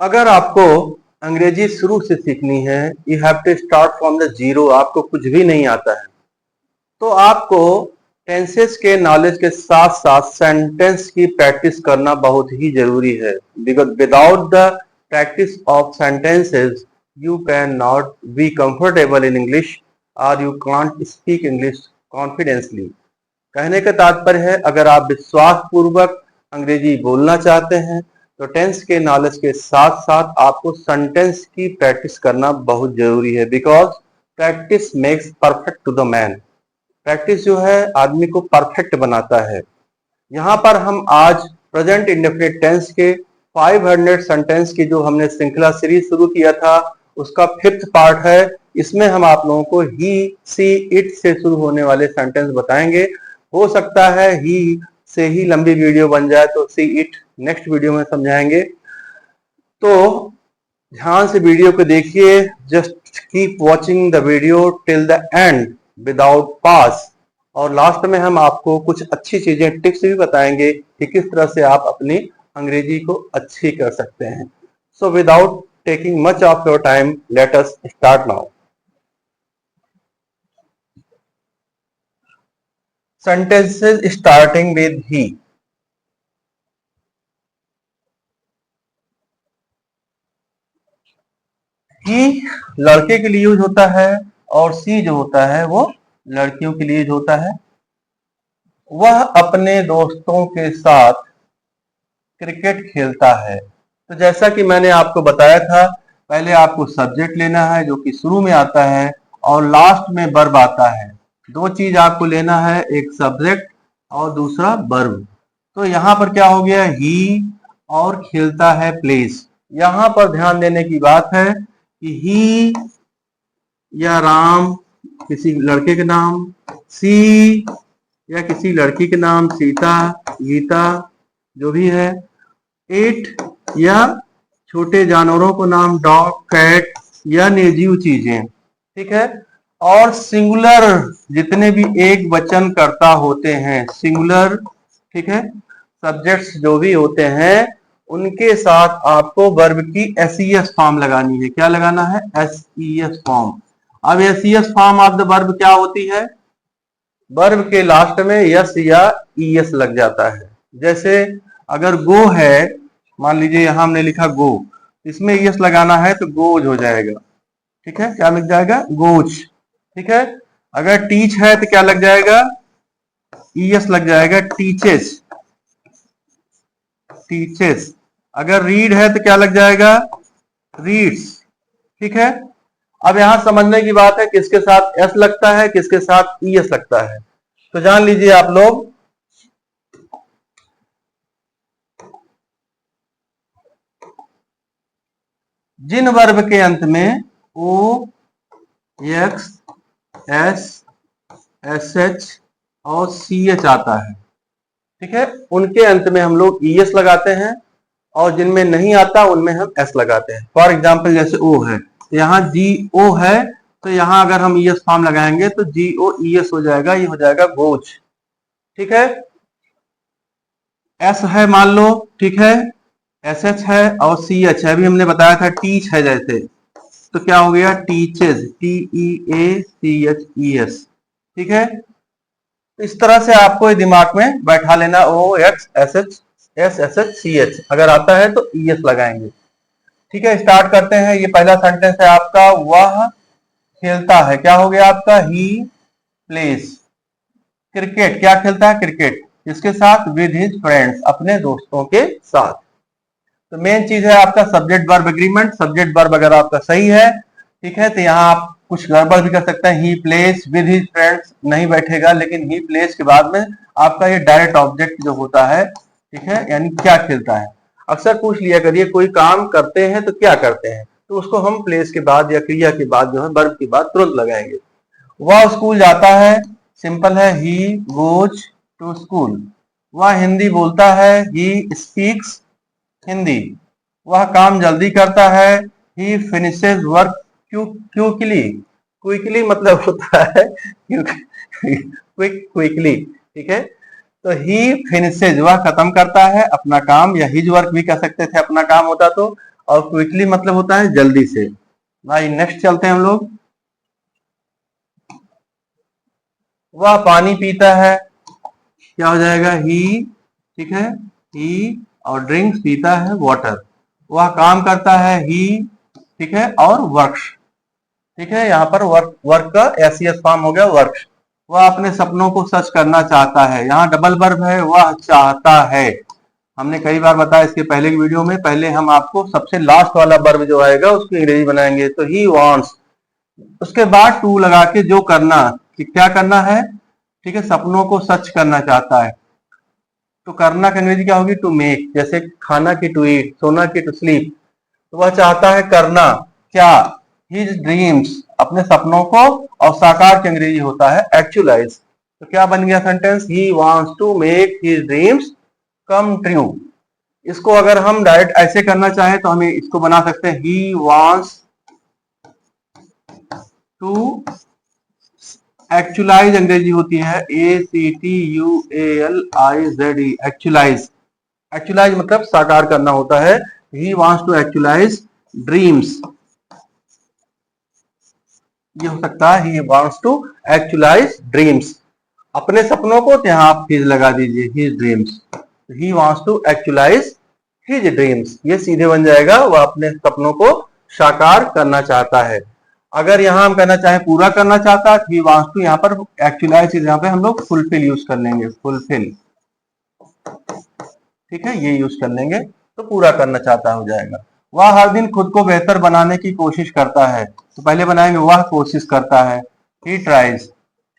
अगर आपको अंग्रेजी शुरू से सीखनी है, you have to start from the zero, आपको कुछ भी नहीं आता है, तो आपको टेंसेस के नॉलेज के साथ साथ सेंटेंस की प्रैक्टिस करना बहुत ही जरूरी है। Because without the practice of sentences you can not be comfortable in English और you can't speak English confidently. कहने का तात्पर्य है, अगर आप विश्वास पूर्वक अंग्रेजी बोलना चाहते हैं तो टेंस के नॉलेज के साथ साथ आपको सेंटेंस की प्रैक्टिस करना बहुत जरूरी है। Because practice makes perfect to the man. Practice जो है आदमी को परफेक्ट बनाता है। यहाँ पर हम आज प्रेजेंट इंडेफिनिट टेंस के 500 सेंटेंस की जो हमने श्रृंखला सीरीज शुरू किया था उसका 5th पार्ट है। इसमें हम आप लोगों को ही, सी, इट से शुरू होने वाले सेंटेंस बताएंगे। हो सकता है ही से ही लंबी वीडियो बन जाए, तो सी इट नेक्स्ट वीडियो में समझाएंगे। तो ध्यान से वीडियो को देखिए, just keep watching the video till the end without pause. और लास्ट में हम आपको कुछ अच्छी चीजें, टिप्स भी बताएंगे कि किस तरह से आप अपनी अंग्रेजी को अच्छी कर सकते हैं। So without taking much of your time, let us start now. Sentences starting with he. He लड़के के लिए यूज होता है और सी जो होता है वो लड़कियों के लिए यूज होता है। वह अपने दोस्तों के साथ क्रिकेट खेलता है। तो जैसा कि मैंने आपको बताया था, पहले आपको सब्जेक्ट लेना है जो कि शुरू में आता है और लास्ट में वर्ब आता है। दो चीज आपको लेना है, एक सब्जेक्ट और दूसरा वर्ब। तो यहाँ पर क्या हो गया, ही और खेलता है प्लेस। यहाँ पर ध्यान देने की बात है कि ही या राम किसी लड़के के नाम, सी या किसी लड़की के नाम, सीता, गीता, जो भी है, इट या छोटे जानवरों को नाम, डॉग, कैट या निर्जीव चीजें, ठीक है। और सिंगुलर जितने भी एक वचन कर्ता होते हैं, सिंगुलर, ठीक है, सब्जेक्ट्स जो भी होते हैं उनके साथ आपको वर्ब की एसईएस फॉर्म लगानी है। क्या लगाना है, एसईएस फॉर्म। अब SES form of the verb क्या होती है, वर्ब के लास्ट में यस या ईएस लग जाता है। जैसे अगर गो है, मान लीजिए यहां हमने लिखा गो, इसमें ईएस लगाना है तो गोज हो जाएगा, ठीक है। क्या लग जाएगा, गोज, ठीक है। अगर टीच है तो क्या लग जाएगा, ईएस लग जाएगा, टीचेस, टीचेस। अगर रीड है तो क्या लग जाएगा, रीड्स, ठीक है। अब यहां समझने की बात है किसके साथ एस लगता है, किसके साथ ईएस लगता है। तो जान लीजिए आप लोग, जिन वर्ब के अंत में ओ, एक्स, एस, एस एच और सी एच आता है, ठीक है, उनके अंत में हम लोग ईएस लगाते हैं और जिनमें नहीं आता उनमें हम एस लगाते हैं। फॉर एग्जाम्पल जैसे ओ है, तो यहाँ जी ओ है, तो यहाँ अगर हम ईएस फॉर्म लगाएंगे तो जी ओ ईएस हो जाएगा, ये हो जाएगा गोज, ठीक है। एस है मान लो, ठीक है, एस एच है और सी एच है, अभी हमने बताया था टीच है जैसे, तो क्या हो गया, टीचेस, टी ई ए सी एच ई एस, ठीक है। इस तरह से आपको दिमाग में बैठा लेना, O X S H S S H C H, अगर आता है तो ई एस लगाएंगे, ठीक है। स्टार्ट करते हैं। ये पहला सेंटेंस है आपका, वह खेलता है, क्या हो गया आपका, ही प्लेस क्रिकेट, क्या खेलता है, क्रिकेट, किसके साथ, विद हिज फ्रेंड्स, अपने दोस्तों के साथ। तो मेन चीज है आपका subject verb agreement. Subject verb अगर आपका सही है, ठीक है, तो यहाँ आप कुछ गड़बड़ भी कर सकते हैं, ही प्लेस विद हिज फ्रेंड्स नहीं बैठेगा, लेकिन ही प्लेस के बाद में आपका ये डायरेक्ट ऑब्जेक्ट जो होता है, ठीक है, यानी क्या खेलता है। अक्सर पूछ लिया करिए कोई काम करते हैं तो क्या करते हैं, तो उसको हम प्लेस के बाद या क्रिया के बाद जो है वर्ब के बाद तुरंत लगाएंगे। वह स्कूल जाता है, सिंपल है, ही गोज टू स्कूल। वह हिंदी बोलता है, ही स्पीक्स हिंदी। वह काम जल्दी करता है, ही फिनिशेज वर्क क्विकली। क्विकली मतलब होता है क्विकली, ठीक है। तो ही फिनिशेज, वह खत्म करता है अपना काम, या हिज वर्क भी कह सकते थे अपना काम होता तो, और क्विकली मतलब होता है जल्दी से। भाई नेक्स्ट चलते हैं हम लोग। वह पानी पीता है, क्या हो जाएगा, ही, ठीक है, ही, और ड्रिंक्स पीता है वाटर। वह काम करता है, ही, ठीक है, और वर्क्स, ठीक है, यहाँ पर वर्क, वर्क का एसीएस फॉर्म हो गया वर्क्स। वह अपने सपनों को सच करना चाहता है, यहाँ डबल वर्ब है, वह चाहता है। हमने कई बार बताया इसके पहले की वीडियो में। पहले हम आपको सबसे लास्ट वाला वर्ब जो आएगा उसकी अंग्रेजी बनाएंगे। तो ही वांट्स, उसके बाद टू लगा के जो करना, कि क्या करना है, ठीक है, सपनों को सच करना चाहता है। तो करना की अंग्रेजी क्या होगी, टू मेक। जैसे खाना की टू ईट, सोना की टू स्लीप। तो वह चाहता है करना क्या, हिज ड्रीम्स, अपने सपनों को, और साकार की अंग्रेजी होता है एक्चुअलाइज। तो क्या बन गया sentence, he wants to make his dreams come true. इसको अगर हम डायरेक्ट ऐसे करना चाहें तो हमें इसको बना सकते हैं, ही वांट्स टू एक्चुअलाइज, अंग्रेजी होती है ACTUALIZE, एक्चुअलाइज। एक्चुअलाइज मतलब साकार करना होता है। He wants to actualise dreams, ये हो सकता है, he wants to actualise dreams, अपने सपनों को। तो यहां आप हिज लगा दीजिए, his dreams. He wants to actualise his dreams, ये सीधे बन जाएगा, वह अपने सपनों को साकार करना चाहता है। अगर यहां हम कहना चाहें पूरा करना चाहता है, ही वांट्स टू, यहाँ पर एक्चुअलाइज, यहाँ पे हम लोग फुलफिल यूज कर लेंगे, फुलफिल, ठीक है, ये यूज कर लेंगे तो पूरा करना चाहता हो जाएगा। वह हर दिन खुद को बेहतर बनाने की कोशिश करता है। तो पहले बनाएंगे, वह कोशिश करता है, ही ट्राइज,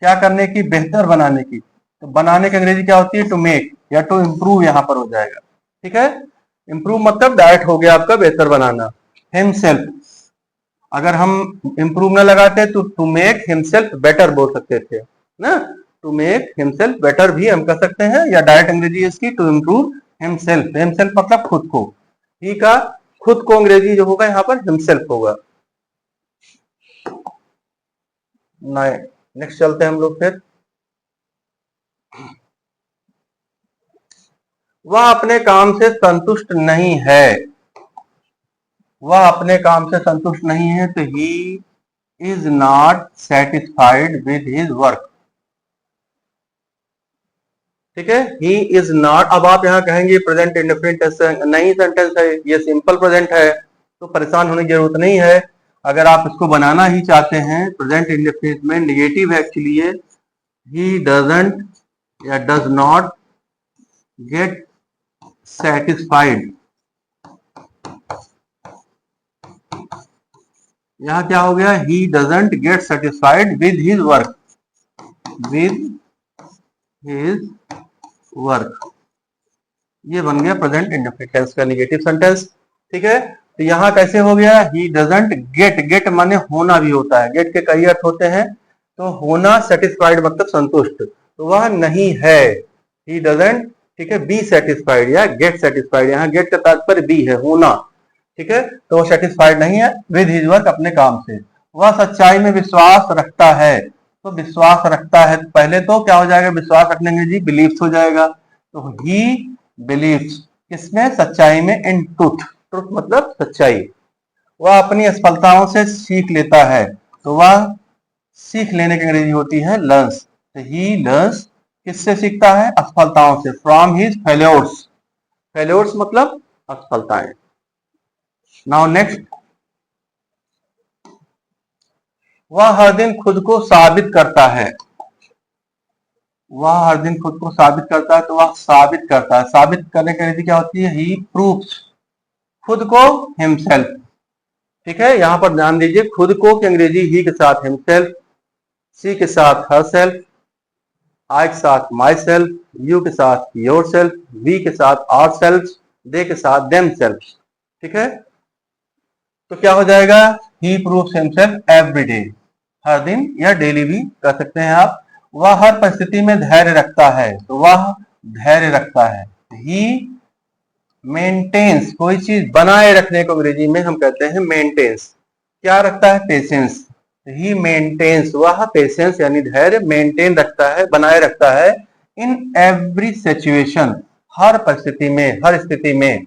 क्या करने की, बेहतर बनाने की। तो बनाने की अंग्रेजी क्या होती है, टू मेक या टू इम्प्रूव, यहाँ पर हो जाएगा, ठीक है। इम्प्रूव मतलब डायरेक्ट हो गया आपका बेहतर बनाना। हिमसेल्फ, अगर हम इम्प्रूव न लगाते तो टू मेक हिमसेल्फ बेटर बोल सकते थे ना, टू मेक हिमसेल्फ बेटर भी हम कह सकते हैं, या डायरेक्ट अंग्रेजी इसकी टू इम्प्रूव हिमसेल्फ। हिमसेल्फ मतलब खुद को, ही का खुद को अंग्रेजी जो होगा यहाँ पर हिमसेल्फ होगा। नेक्स्ट चलते हैं हम लोग फिर। वह अपने काम से संतुष्ट नहीं है, वह अपने काम से संतुष्ट नहीं है, तो he is not satisfied with his work, ठीक है, ही इज नॉट। अब आप यहाँ कहेंगे प्रेजेंट इंडेफिनिट नहीं सेंटेंस है, ये सिंपल प्रेजेंट है, तो परेशान होने की जरूरत नहीं है। अगर आप इसको बनाना ही चाहते हैं, प्रेजेंट इंडेफिनिट में निगेटिव है एक्चुअली ये, ही डजंट या डज नॉट गेट सेटिस्फाइड। यहाँ क्या हो गया, he doesn't get satisfied with his work, with his work, ये बन गया प्रेजेंट इंडेफिनिट टेंस का निगेटिव सेंटेंस, ठीक है। तो यहाँ कैसे हो गया, ही डजंट गेट, गेट माने होना भी होता है, गेट के कई अर्थ होते हैं, तो होना, सेटिस्फाइड मतलब संतुष्ट, तो वह नहीं है, ही डजंट, ठीक है, बी सेटिस्फाइड या गेट सेटिस्फाइड, यहाँ गेट का तात्पर्य बी है, होना, ठीक है, तो वो सेटिस्फाइड नहीं है विद हिज वर्क, अपने काम से। वह सच्चाई में विश्वास रखता है, तो विश्वास रखता है, पहले तो क्या हो जाएगा, विश्वास रखने के जी बिलीव्स हो जाएगा, तो ही बिलीव्स, किसमें, सच्चाई में, इन ट्रुथ, ट्रुथ मतलब सच्चाई। वह अपनी असफलताओं से सीख लेता है, तो वह सीख लेने की अंग्रेजी होती है लर्न्स, तो ही लर्न्स, किससे सीखता है, असफलताओं से, फ्रॉम हिज फेल्योर्स, फेल्योर्स मतलब असफलताएं। नाउ नेक्स्ट, वह हर दिन खुद को साबित करता है, वह हर दिन खुद को साबित करता है, तो वह साबित करता है, साबित करने की अंग्रेजी क्या होती है, ही प्रूव्स, खुद को हिमसेल्फ, ठीक है, यहां पर ध्यान दीजिए, खुद को की अंग्रेजी ही के साथ हिमसेल्फ, सी के साथ हर सेल्फ, आई के साथ माई सेल्फ, यू के साथ योर सेल्फ, वी के साथ आवर सेल्फ, दे के साथ देम सेल्फ, ठीक है। तो क्या हो जाएगा, ही प्रूव्स हिमसेल्फ एवरी डे, हर दिन या डेली भी कह सकते हैं आप। वह हर परिस्थिति में धैर्य रखता है, तो वह धैर्य रखता है, ही मेंटेन्स, कोई चीज बनाए रखने को अंग्रेजी में हम कहते हैं मेंटेन्स, क्या रखता है, पेशेंस, ही मेंटेन्स, वह पेशेंस यानी धैर्य मेंटेन रखता है, बनाए रखता है, इन एवरी सिचुएशन, हर परिस्थिति में, हर स्थिति में,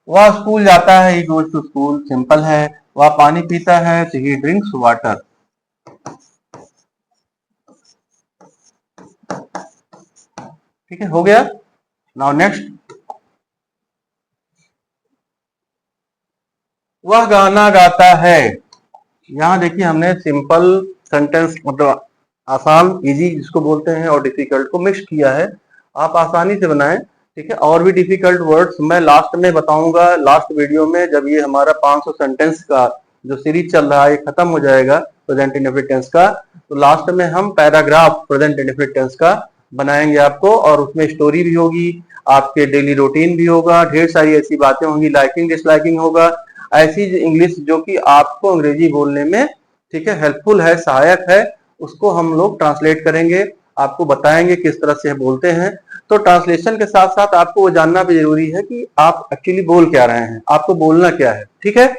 वह स्कूल जाता है, he goes to school, simple है। वह पानी पीता है, तो ही ड्रिंक्स वाटर। ठीक है, हो गया। नाउ नेक्स्ट, वह गाना गाता है। यहाँ देखिए हमने सिंपल सेंटेंस मतलब आसान इजी जिसको बोलते हैं और डिफिकल्ट को मिक्स किया है। आप आसानी से बनाएं, ठीक है। और भी डिफिकल्ट वर्ड्स मैं लास्ट में बताऊंगा, लास्ट वीडियो में, जब ये हमारा 500 सेंटेंस का जो सीरीज चल रहा है ये खत्म हो जाएगा प्रेजेंट इंडेफिनिट टेंस का, तो लास्ट में हम पैराग्राफ प्रेजेंट इंडेफिनिट टेंस का बनाएंगे आपको, और उसमें स्टोरी भी होगी, आपके डेली रूटीन भी होगा, ढेर सारी ऐसी बातें होंगी, लाइकिंग डिसलाइकिंग होगा, ऐसी इंग्लिश जो कि आपको अंग्रेजी बोलने में, ठीक है, हेल्पफुल है, सहायक है, उसको हम लोग ट्रांसलेट करेंगे, आपको बताएंगे किस तरह से बोलते हैं। तो ट्रांसलेशन के साथ साथ आपको वो जानना भी जरूरी है कि आप एक्चुअली बोल क्या रहे हैं, आपको बोलना क्या है, ठीक है।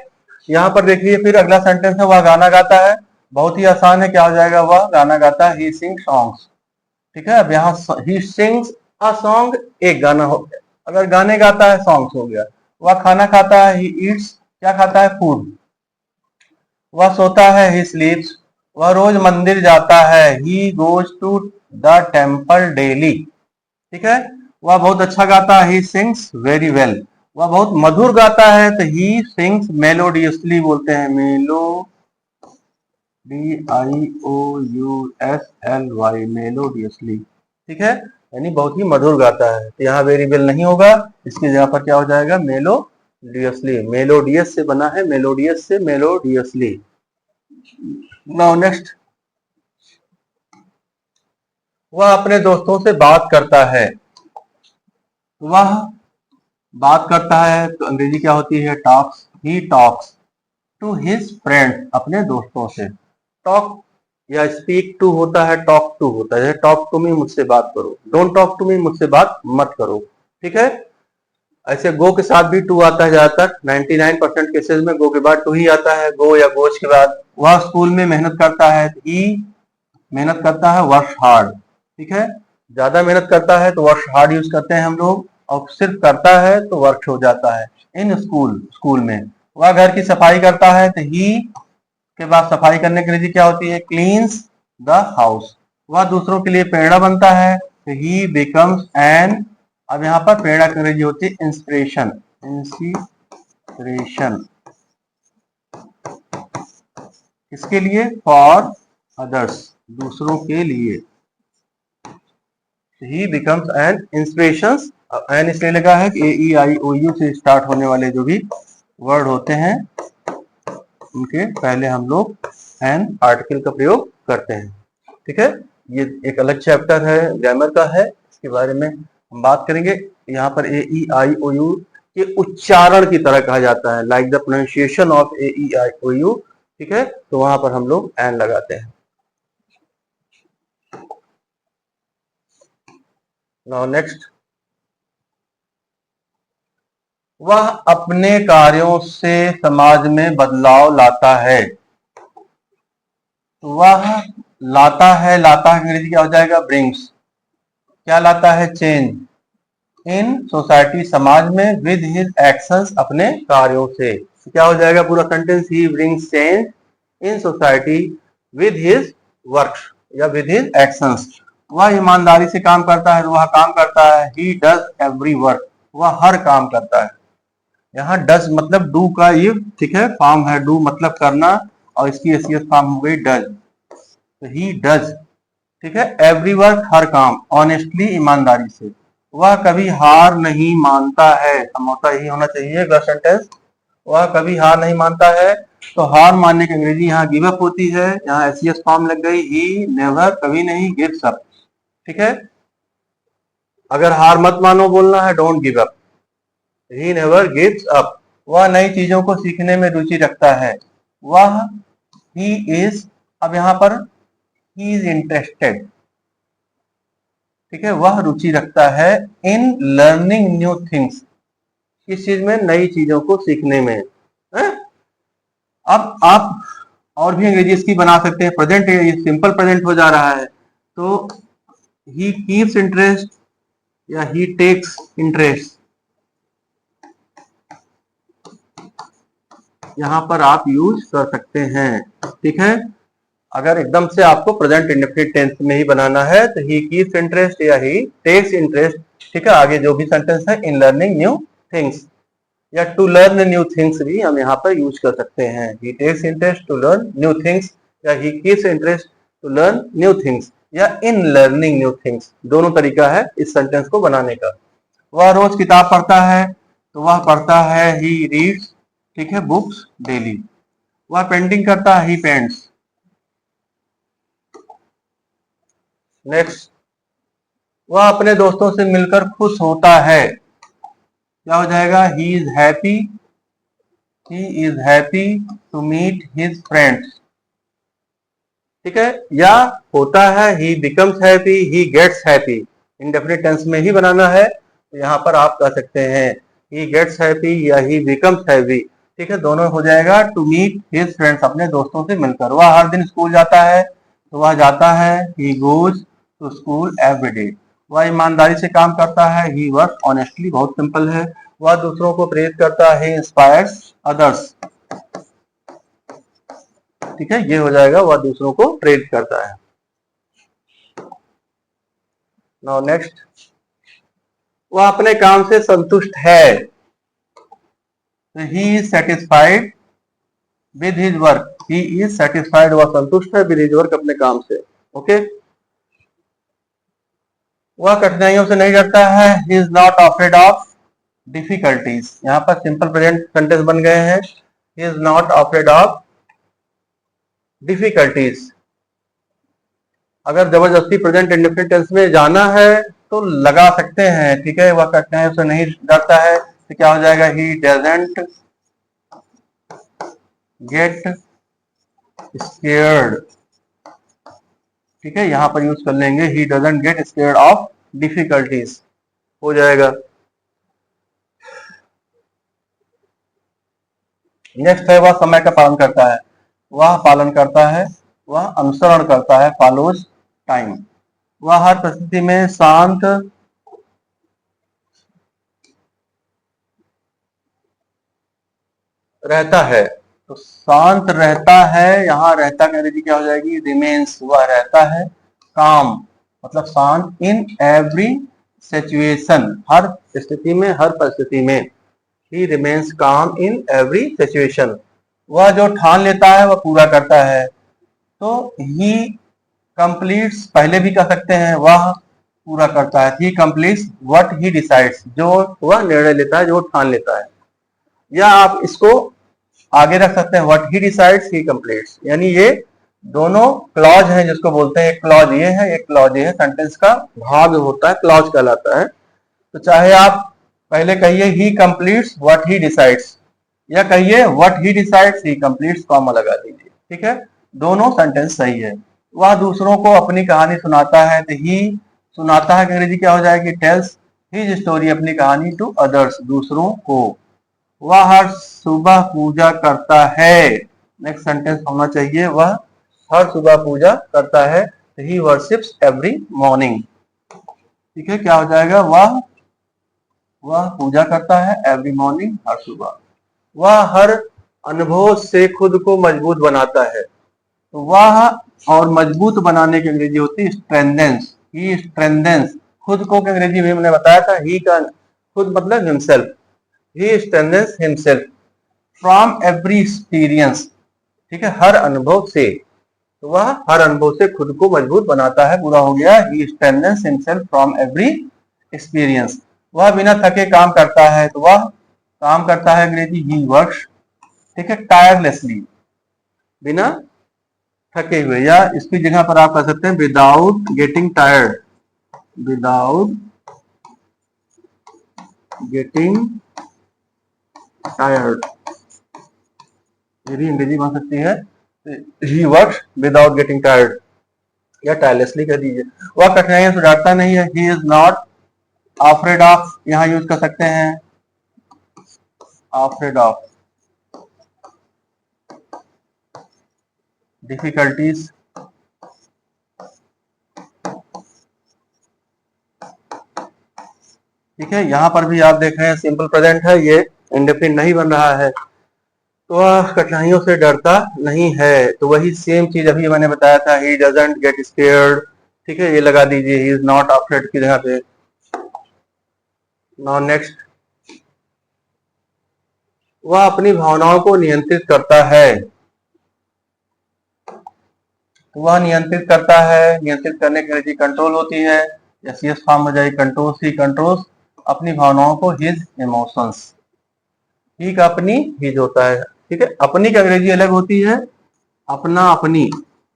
यहाँ पर देखिए फिर अगला सेंटेंस है, वह गाना गाता है। बहुत ही आसान है, क्या हो जाएगा, वह गाना गाता है, ही सिंग सॉन्ग्स। ठीक है, अब यहाँ ही सिंग्स अ सॉन्ग, एक गाना हो गया। अगर गाने गाता है, सॉन्ग्स हो गया। वह खाना खाता है, ही ईट्स, क्या खाता है, फूड। वह सोता है, ही स्लीप्स। वह रोज मंदिर जाता है, he goes to the temple daily. ठीक है, वह बहुत अच्छा गाता है, ही सिंग्स वेरी वेल। वह बहुत मधुर गाता है, तो ही सिंग्स मेलोडियसली बोलते हैं, मेलो DIOUSLY, मेलोडियसली। ठीक है, यानी बहुत ही मधुर गाता है। तो यहाँ वेरी वेल नहीं होगा, इसकी जगह पर क्या हो जाएगा, मेलोडियसली। मेलोडियस से बना है, मेलोडियस से मेलोडियसली। नाउ नेक्स्ट, वह अपने दोस्तों से बात करता है। वह बात करता है तो अंग्रेजी क्या होती है, talks. He talks to his friends, अपने दोस्तों से। टॉक या स्पीक टू होता है, टॉक टू होता है। टॉक टू मी, मुझसे बात करो। डोंट टॉक टू मी, मुझसे बात मत करो। ठीक है, ऐसे गो के साथ भी टू आता है, ज्यादातर 99% केसेस में गो के बाद टू ही आता है, गो या गोज के बाद। वह स्कूल में मेहनत करता है, ही मेहनत करता है, वर्क हार्ड। ठीक है, ज्यादा मेहनत करता है तो वर्क हार्ड यूज करते हैं हम लोग, और सिर्फ करता है तो वर्क हो जाता है। इन स्कूल, स्कूल में। वह घर की सफाई करता है, तो ही के बाद सफाई करने के लिए क्या होती है, क्लीन्स द हाउस। वह दूसरों के लिए प्रेरणा बनता है, तो ही बिकम्स एन, अब यहाँ पर प्रेरणा की अंग्रेजी होती है इंस्पिरेशन। इंस्पिरेशन किसके लिए, फॉर अदर्स, दूसरों के लिए। He becomes an inspiration. An इसलिए लगा है कि AEIOU से स्टार्ट होने वाले जो भी वर्ड होते हैं उनके पहले हम लोग एन आर्टिकल का प्रयोग करते हैं। ठीक है, ये एक अलग चैप्टर है, ग्रामर का है, इसके बारे में हम बात करेंगे। यहाँ पर AEIOU के उच्चारण की तरह कहा जाता है, like the pronunciation of AEIOU। ठीक है, तो वहां पर हम लोग एन लगाते हैं। नाउ नेक्स्ट, वह अपने कार्यों से समाज में बदलाव लाता है। वह लाता है, लाता है अंग्रेजी क्या हो जाएगा, ब्रिंग्स। क्या लाता है, चेंज इन सोसाइटी, समाज में, विद हिज एक्शंस, अपने कार्यों से। क्या हो जाएगा पूरा sentence, he brings change in society with his works या विद हिज एक्शंस। वह ईमानदारी से काम करता है, वह काम करता है, ही डज एवरी वर्क, वह हर काम करता है। यहाँ डज मतलब डू का ये, ठीक है, फॉर्म है, डू मतलब करना, और इसकी हैसियत फॉर्म हो गई डज, तो ही डज। ठीक है, एवरी वर्क, हर काम, ऑनेस्टली, ईमानदारी से। वह कभी हार नहीं मानता है, समोसा यही होना चाहिए अगला सेंटेंस। वह कभी हार नहीं मानता है, तो हार मानने की अंग्रेजी यहाँ गिव अप होती है, यहाँ एसीएस फॉर्म लग गई, ही नेवर, कभी नहीं, गिव्स अप। ठीक है, अगर हार मत मानो बोलना है, don't give up, he never gives up. वह नई चीजों को सीखने में रुचि रखता है। वह, ही इज, अब यहाँ पर ही इज इंटरेस्टेड। ठीक है, वह रुचि रखता है इन लर्निंग न्यू थिंग्स, किस चीज में, नई चीजों को सीखने में। है? अब आप और भी अंग्रेजी इसकी बना सकते हैं, प्रेजेंट, ये सिंपल प्रेजेंट हो जा रहा है, तो ही कीप्स इंटरेस्ट या ही टेक्स इंटरेस्ट। यहाँ पर आप यूज कर सकते हैं। ठीक है, अगर एकदम से आपको प्रेजेंट इंडेफिनिट टेंस में ही बनाना है तो ही कीप्स इंटरेस्ट या ही टेक्स इंटरेस्ट। ठीक है, आगे जो भी सेंटेंस है, इन लर्निंग न्यू थिंग्स या टू लर्न न्यू थिंग्स भी हम यहाँ पर यूज कर सकते हैं। He takes interest to learn new things या he keeps interest to learn new things या इन लर्निंग न्यू थिंग्स, दोनों तरीका है इस सेंटेंस को बनाने का। वह रोज किताब पढ़ता है तो वह पढ़ता है, ही रीड्स। ठीक है, बुक्स डेली। वह पेंटिंग करता है, ही पेंट्स। नेक्स्ट, वह अपने दोस्तों से मिलकर खुश होता है, क्या हो जाएगा, he is happy to meet his friends. ठीक है, या होता है, he becomes happy, he gets happy. Indefinite tense में ही बनाना है तो यहाँ पर आप कह सकते हैं ही गेट्स हैप्पी या ही बिकम्स हैप्पी। ठीक है, दोनों हो जाएगा। टू मीट हिज फ्रेंड्स, अपने दोस्तों से मिलकर। वह हर दिन स्कूल जाता है तो वह जाता है, he goes to school every day. वह ईमानदारी से काम करता है, ही वर्क ऑनेस्टली। बहुत सिंपल है। वह दूसरों को प्रेरित करता है, ही इंस्पायर्स अदर्स। ठीक है, ये हो जाएगा, वह दूसरों को प्रेरित करता है। नाउ नेक्स्ट, वह अपने काम से संतुष्ट है, he is satisfied with his work. He is satisfied, वह संतुष्ट है विद हिज वर्क, अपने काम से। ओके, वह कठिनाइयों से नहीं डरता है, he is not afraid of difficulties. यहाँ पर सिंपल प्रेजेंट सेंटेंस बन गए हैं, he is not afraid of difficulties. अगर जबरदस्ती प्रेजेंट इंडेफिनिट टेंस में जाना है तो लगा सकते हैं। ठीक है, वह कठिनाइयों से नहीं डरता है तो क्या हो जाएगा, ही डजंट गेट स्केयर्ड। ठीक है, यहां पर यूज कर लेंगे, he doesn't get scared of difficulties, हो जाएगा। नेक्स्ट है, वह समय का पालन करता है, वह पालन करता है, वह अनुसरण करता है, फॉलोज टाइम। वह हर परिस्थिति में शांत रहता है, तो शांत रहता है, यहाँ रहता की अंग्रेजी क्या हो जाएगी, रिमेन्स। वह रहता है काम, मतलब शांत, इन एवरी सिचुएशन, हर स्थिति में, हर परिस्थिति में। ही रिमेन्स काम इन एवरी सिचुएशन। वह जो ठान लेता है वह पूरा करता है, तो ही कंप्लीट्स पहले भी कह सकते हैं, वह पूरा करता है। ही कंप्लीट्स व्हाट ही डिसाइड्स, जो वह निर्णय लेता है, जो ठान लेता है। या आप इसको आगे रख सकते हैं, what he decides he completes. यानी ये दोनों क्लॉज हैं जिसको बोलते हैं, एक क्लॉज ये है, एक क्लॉज ये है, सेंटेंस का भाग होता है, क्लॉज कहलाता है। तो चाहे आप पहले कहिए ही कंप्लीट्स व्हाट ही डिसाइड्स, या कहिए what he decides he completes, comma लगा दीजिए। ठीक है, दोनों सेंटेंस सही है। वह दूसरों को अपनी कहानी सुनाता है, तो ही सुनाता है अंग्रेजी क्या हो जाएगी, टेल्स हिज स्टोरी, अपनी कहानी टू अदर्स, दूसरों को। वह हर सुबह पूजा करता है। नेक्स्ट सेंटेंस होना चाहिए, वह हर सुबह पूजा करता है, ही वर्शिप्स एवरी मॉर्निंग। ठीक है, क्या हो जाएगा, वह पूजा करता है एवरी मॉर्निंग, हर सुबह। वह हर अनुभव से खुद को मजबूत बनाता है, तो वह और मजबूत बनाने की अंग्रेजी होती है स्ट्रेंथेंस। ही स्ट्रेंथेंस, खुद को की अंग्रेजी में हमने बताया था, ही का खुद मतलब himself. He strengthens himself from every experience। ठीक है, हर अनुभव से, तो वह हर अनुभव से खुद को मजबूत बनाता है, पूरा हो गया। He strengthens himself from every experience। वह बिना थके काम करता है, तो वह काम करता है अंग्रेजी he works। ठीक है, tirelessly, बिना थके हुए, या इसकी जगह पर आप कह सकते हैं without getting tired, without getting tired, ये भी अंग्रेजी बन सकती है। He works without getting tired, या टायरलेसली कह दीजिए। वह कठिनाइयों से डरता नहीं है, he is not afraid of, यहाँ यूज कर सकते हैं अफ्रेड ऑफ डिफिकल्टीज। ठीक है, यहां पर भी आप देख रहे हैं सिंपल प्रेजेंट है, ये इंडेफिनिट नहीं बन रहा है। तो वह कठिनाइयों से डरता नहीं है। तो वही सेम चीज अभी मैंने बताया था, ही डजंट गेट स्केयर्ड। ठीक है, ये लगा दीजिए, ही इज नॉट अफ्रेड की जगह पे। नाउ नेक्स्ट, वह अपनी भावनाओं को नियंत्रित करता है। तो वह नियंत्रित करता है, नियंत्रित करने की एनर्जी कंट्रोल होती है। यस यस फॉर्म हो जाएगी, कंट्रोल, ही कंट्रोल्स अपनी भावनाओं को, हिज इमोशंस। ही का अपनी, हिज होता है। ठीक है, अपनी की अंग्रेजी अलग होती है, अपना अपनी।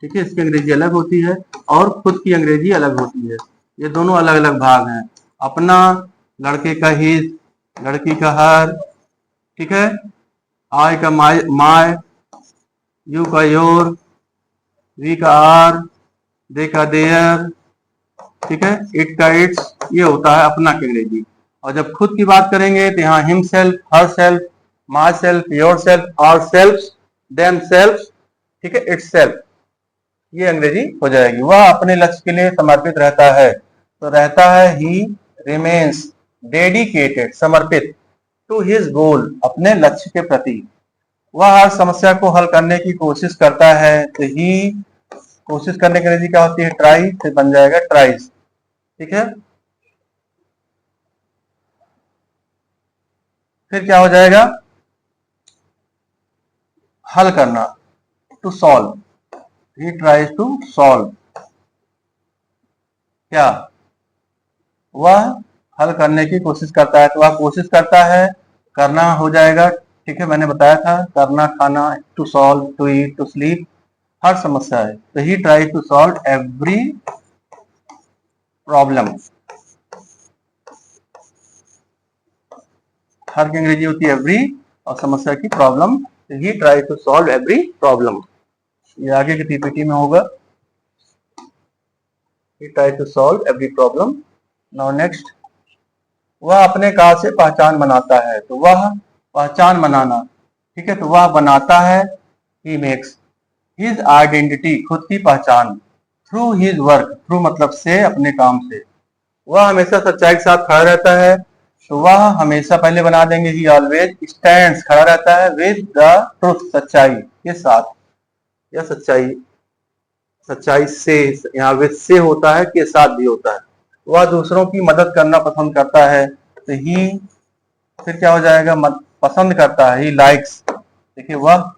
ठीक है, इसकी अंग्रेजी अलग होती है और खुद की अंग्रेजी अलग होती है। ये दोनों अलग अलग भाग हैं। अपना, लड़के का हिज, लड़की का हर। ठीक है, आई का माय माय, यू का योर, वी का आर, दे का देयर। ठीक है, इट का इट्स। ये होता है अपना की अंग्रेजी। और जब खुद की बात करेंगे तो यहाँ himself, herself, myself, yourself, ourself, themself. ठीक है, इट्स सेल्फ, ये अंग्रेजी हो जाएगी। वह अपने लक्ष्य के लिए समर्पित रहता है। तो रहता है, ही रिमेन्स डेडिकेटेड, समर्पित, टू हिज गोल, अपने लक्ष्य के प्रति। वह हर समस्या को हल करने की कोशिश करता है। तो ही, कोशिश करने की अंग्रेजी क्या होती है, ट्राई, से बन जाएगा ट्राइज। ठीक है, फिर क्या हो जाएगा, हल करना, to solve, he tries to solve. क्या, वह हल करने की कोशिश करता है। तो वह कोशिश करता है, करना हो जाएगा। ठीक है, मैंने बताया था, करना, खाना, to solve, to eat, to sleep, हर समस्या है। तो he try to solve every problem. हर की अंग्रेजी होती है एवरी, और समस्या की प्रॉब्लम। तो he try to solve every problem, ये आगे के पीपीटी में होगा। He try to solve every problem. Now next, वह अपने कार्य से पहचान बनाता है। तो वह पहचान बनाना। ठीक है, तो वह बनाता है, ही मेक्स हिज आइडेंटिटी, खुद की पहचान, थ्रू हिज वर्क, थ्रू मतलब से, अपने काम से। वह हमेशा सच्चाई के साथ खड़ा रहता है। तो वह हमेशा, पहले बना देंगे, ही ऑलवेज स्टैंड्स, खड़ा रहता है, विद द ट्रुथ, सच्चाई के साथ, या सच्चाई, सच्चाई से, यहाँ विद से होता है, के साथ भी होता है। वह दूसरों की मदद करना पसंद करता है। तो ही, फिर क्या हो जाएगा, पसंद करता है, ही लाइक्स। देखिए, वह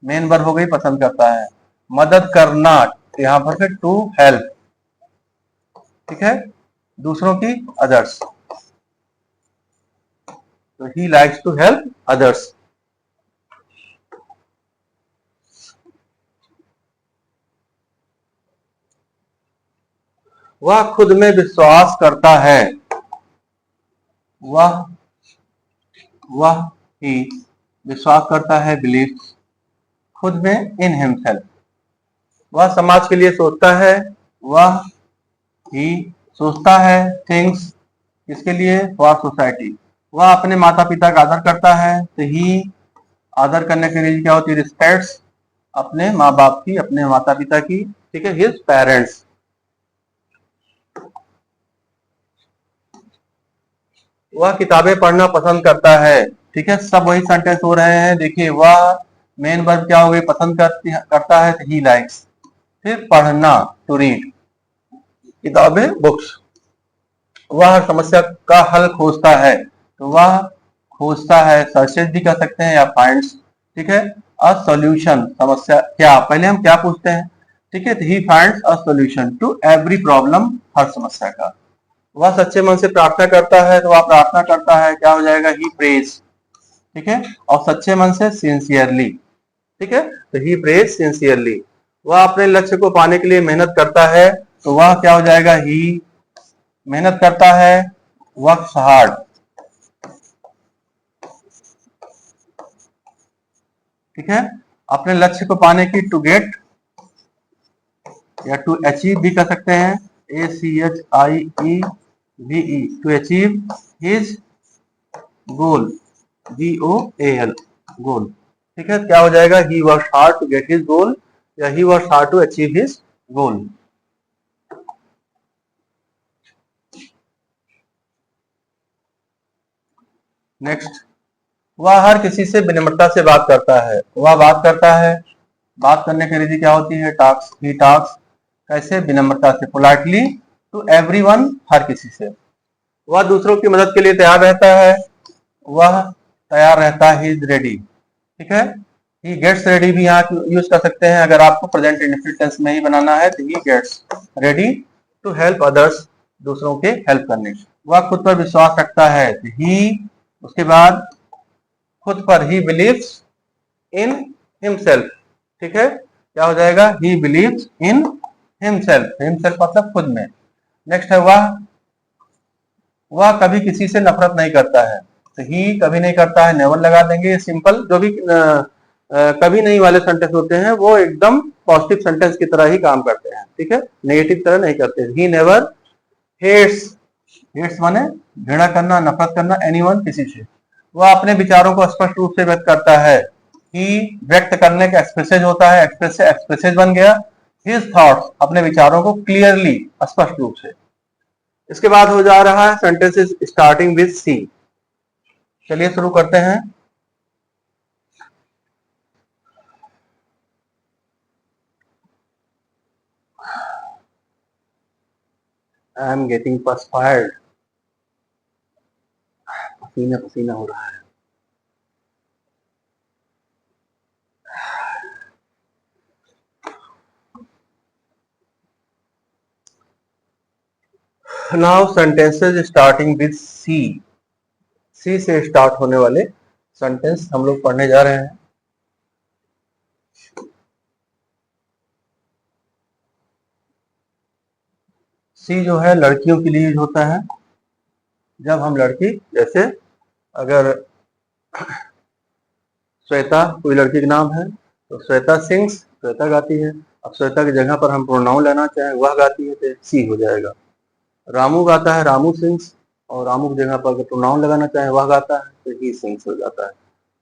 मेन वर्ब हो गई, पसंद करता है। मदद करना, यहाँ पर फिर टू हेल्प। ठीक है, दूसरों की, अदर्स। तो he likes to help others. वह खुद में विश्वास करता है। वह वह ही विश्वास करता है, बिलीव, खुद में, इन हिमसेल्फ। वह समाज के लिए सोचता है। वह ही सोचता है, थिंग्स, किसके लिए, फॉर सोसाइटी। वह अपने माता पिता का आदर करता है। तो ही, आदर करने के लिए क्या होती है, रिस्पेक्ट्स, अपने माँ बाप की, अपने माता पिता की। ठीक है, हिज पेरेंट्स। वह किताबें पढ़ना पसंद करता है। ठीक है, सब वही सेंटेंस हो रहे हैं। देखिए, वह मेन वर्ब क्या हो गई, पसंद करता है, तो ही लाइक्स। फिर पढ़ना, टू रीड, किताबें, बुक्स। वह हर समस्या का हल खोजता है। तो वह खोजता है, सर्चेज भी कर सकते हैं, या फाइंड्स। ठीक है, अ सॉल्यूशन, समस्या क्या, पहले हम क्या पूछते हैं। ठीक है, तो he finds a solution to every problem, हर समस्या का। वह सच्चे मन से प्रार्थना करता है। तो वह प्रार्थना करता है, क्या हो जाएगा, ही प्रेज। ठीक है, और सच्चे मन से, सिंसियरली। ठीक है, तो ही प्रेज सिंसियरली। वह अपने लक्ष्य को पाने के लिए मेहनत करता है। तो वह क्या हो जाएगा, ही मेहनत करता है, वर्क्स हार्ड। ठीक है, अपने लक्ष्य को पाने की, टू गेट, या टू अचीव भी कर सकते हैं, ACHIEVE, to achieve his goal, GOAL, goal. ठीक है, क्या हो जाएगा, he works hard to get his goal, या he works hard to achieve his goal. Next, वह हर किसी से विनम्रता से बात करता है। वह बात करता है, बात करने की अंग्रेजी क्या होती है? टॉक्स। He talks. कैसे? विनम्रता से, पोलाइटली टू एवरीवन, हर किसी से। वह दूसरों की मदद के लिए तैयार रहता है। वह तैयार रहता है, ही इज रेडी। ठीक है, ही गेट्स रेडी भी यहाँ यूज कर सकते हैं। अगर आपको प्रेजेंट इंडेफिनिट टेंस में ही बनाना है तो he gets ready to help others, दूसरों के हेल्प करने। वह खुद पर विश्वास रखता है, ही, उसके बाद खुद पर, ही बिलीव्स इन हिमसेल्फ। ठीक है, क्या हो जाएगा? He believes in himself. Himself मतलब खुद में। नेक्स्ट है वह कभी किसी से नफरत नहीं करता है। तो ही कभी नहीं करता है, नेवर लगा देंगे। सिंपल जो भी कभी नहीं वाले सेंटेंस होते हैं वो एकदम पॉजिटिव सेंटेंस की तरह ही काम करते हैं। ठीक है, नेगेटिव तरह नहीं करते। He never hates. हेट्स माने घृणा करना, नफरत करना, एनीवन, किसी से। वह अपने विचारों को स्पष्ट रूप से व्यक्त करता है। ही व्यक्त करने का एक्सप्रेसेज होता है, एक्सप्रेस से एक्सप्रेसेज बन गया। हिज थॉट्स, अपने विचारों को क्लियरली, स्पष्ट रूप से। इसके बाद हो जा रहा है सेंटेंसेस स्टार्टिंग विद सी। चलिए शुरू करते हैं। आई एम गेटिंग परस्पायर्ड, पसीना पसीना हो रहा है। Now sentences starting with she. She से स्टार्ट होने वाले सेंटेंस हम लोग पढ़ने जा रहे हैं। सी जो है लड़कियों के लिए यूज होता है। जब हम लड़की, जैसे अगर श्वेता कोई लड़की का नाम है तो श्वेता सिंग्स, श्वेता गाती है। अब श्वेता की जगह पर हम प्रोनाउन लेना चाहें, वह गाती है, तो सी हो जाएगा। रामू गाता है, रामू सिंग्स, और रामू की जगह पर अगर प्रोनाउन लगाना चाहे, वह गाता है, तो ही सिंग्स हो जाता है।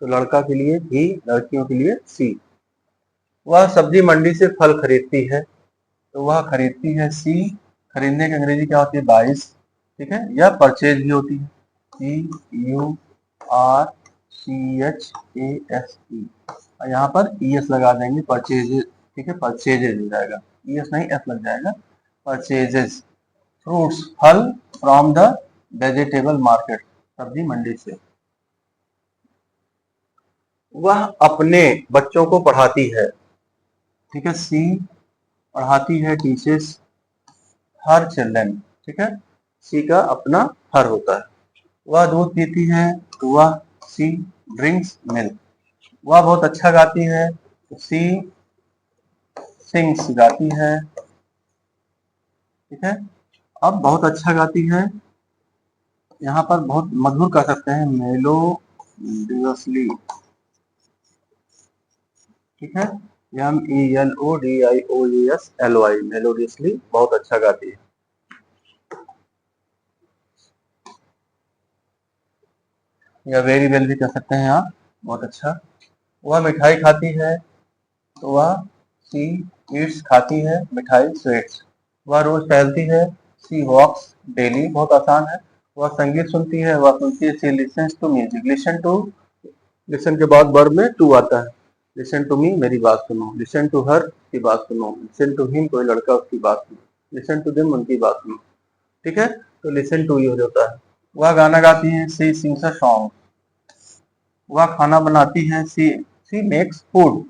तो लड़का के लिए ही, लड़कियों के लिए सी। वह सब्जी मंडी से फल खरीदती है, तो वह खरीदती है, सी। खरीदने की अंग्रेजी क्या होती है? बाइस। ठीक है, या परचेज भी होती है, PURCHASE। और यहाँ पर ES लगा देंगे, परचेजेस। ठीक है, परचेजेज हो जाएगा, ES नहीं S लग जाएगा, परचेजेस। फ्रूट्स, फल, फ्रॉम द वेजिटेबल मार्केट, सब्जी मंडी से। वह अपने बच्चों को पढ़ाती है। ठीक है, सी पढ़ाती है, टीचर्स हर चिल्ड्रन। ठीक है, सी का अपना हर होता है। वह दूध पीती है, तो वह, सी ड्रिंक्स मिल्क। वह बहुत अच्छा गाती है, तो सी सिंग्स गाती है। ठीक है, अब बहुत अच्छा गाती है, यहाँ पर बहुत मधुर कर सकते हैं, मेलोडियसली। ठीक है, MELODIOUSLY, मेलोडियसली, बहुत अच्छा गाती है। या वेरी वेल भी कह सकते हैं आप, बहुत अच्छा। वह मिठाई खाती है, तो वह, सी ईट्स, खाती है मिठाई, स्वीट्स। वह रोज टहलती है, सी वॉक्स डेली, बहुत आसान है। वह संगीत सुनती है, वह सुनती है, she listens to music. Listen to, listen के बाद वर्ब में टू आता है। लिसन टू मी, मेरी बात सुनो। लिसन टू हर, की बात सुनो। लिसन टू हिम, कोई लड़का, उसकी बात सुनो। लिसन टू देम, उनकी बात सुनो। ठीक है, तो लिसन टू यूज होता है। वह गाना गाती है, सी सिंग्स अ सॉन्ग। वह खाना बनाती है, सी मेक्स फूड।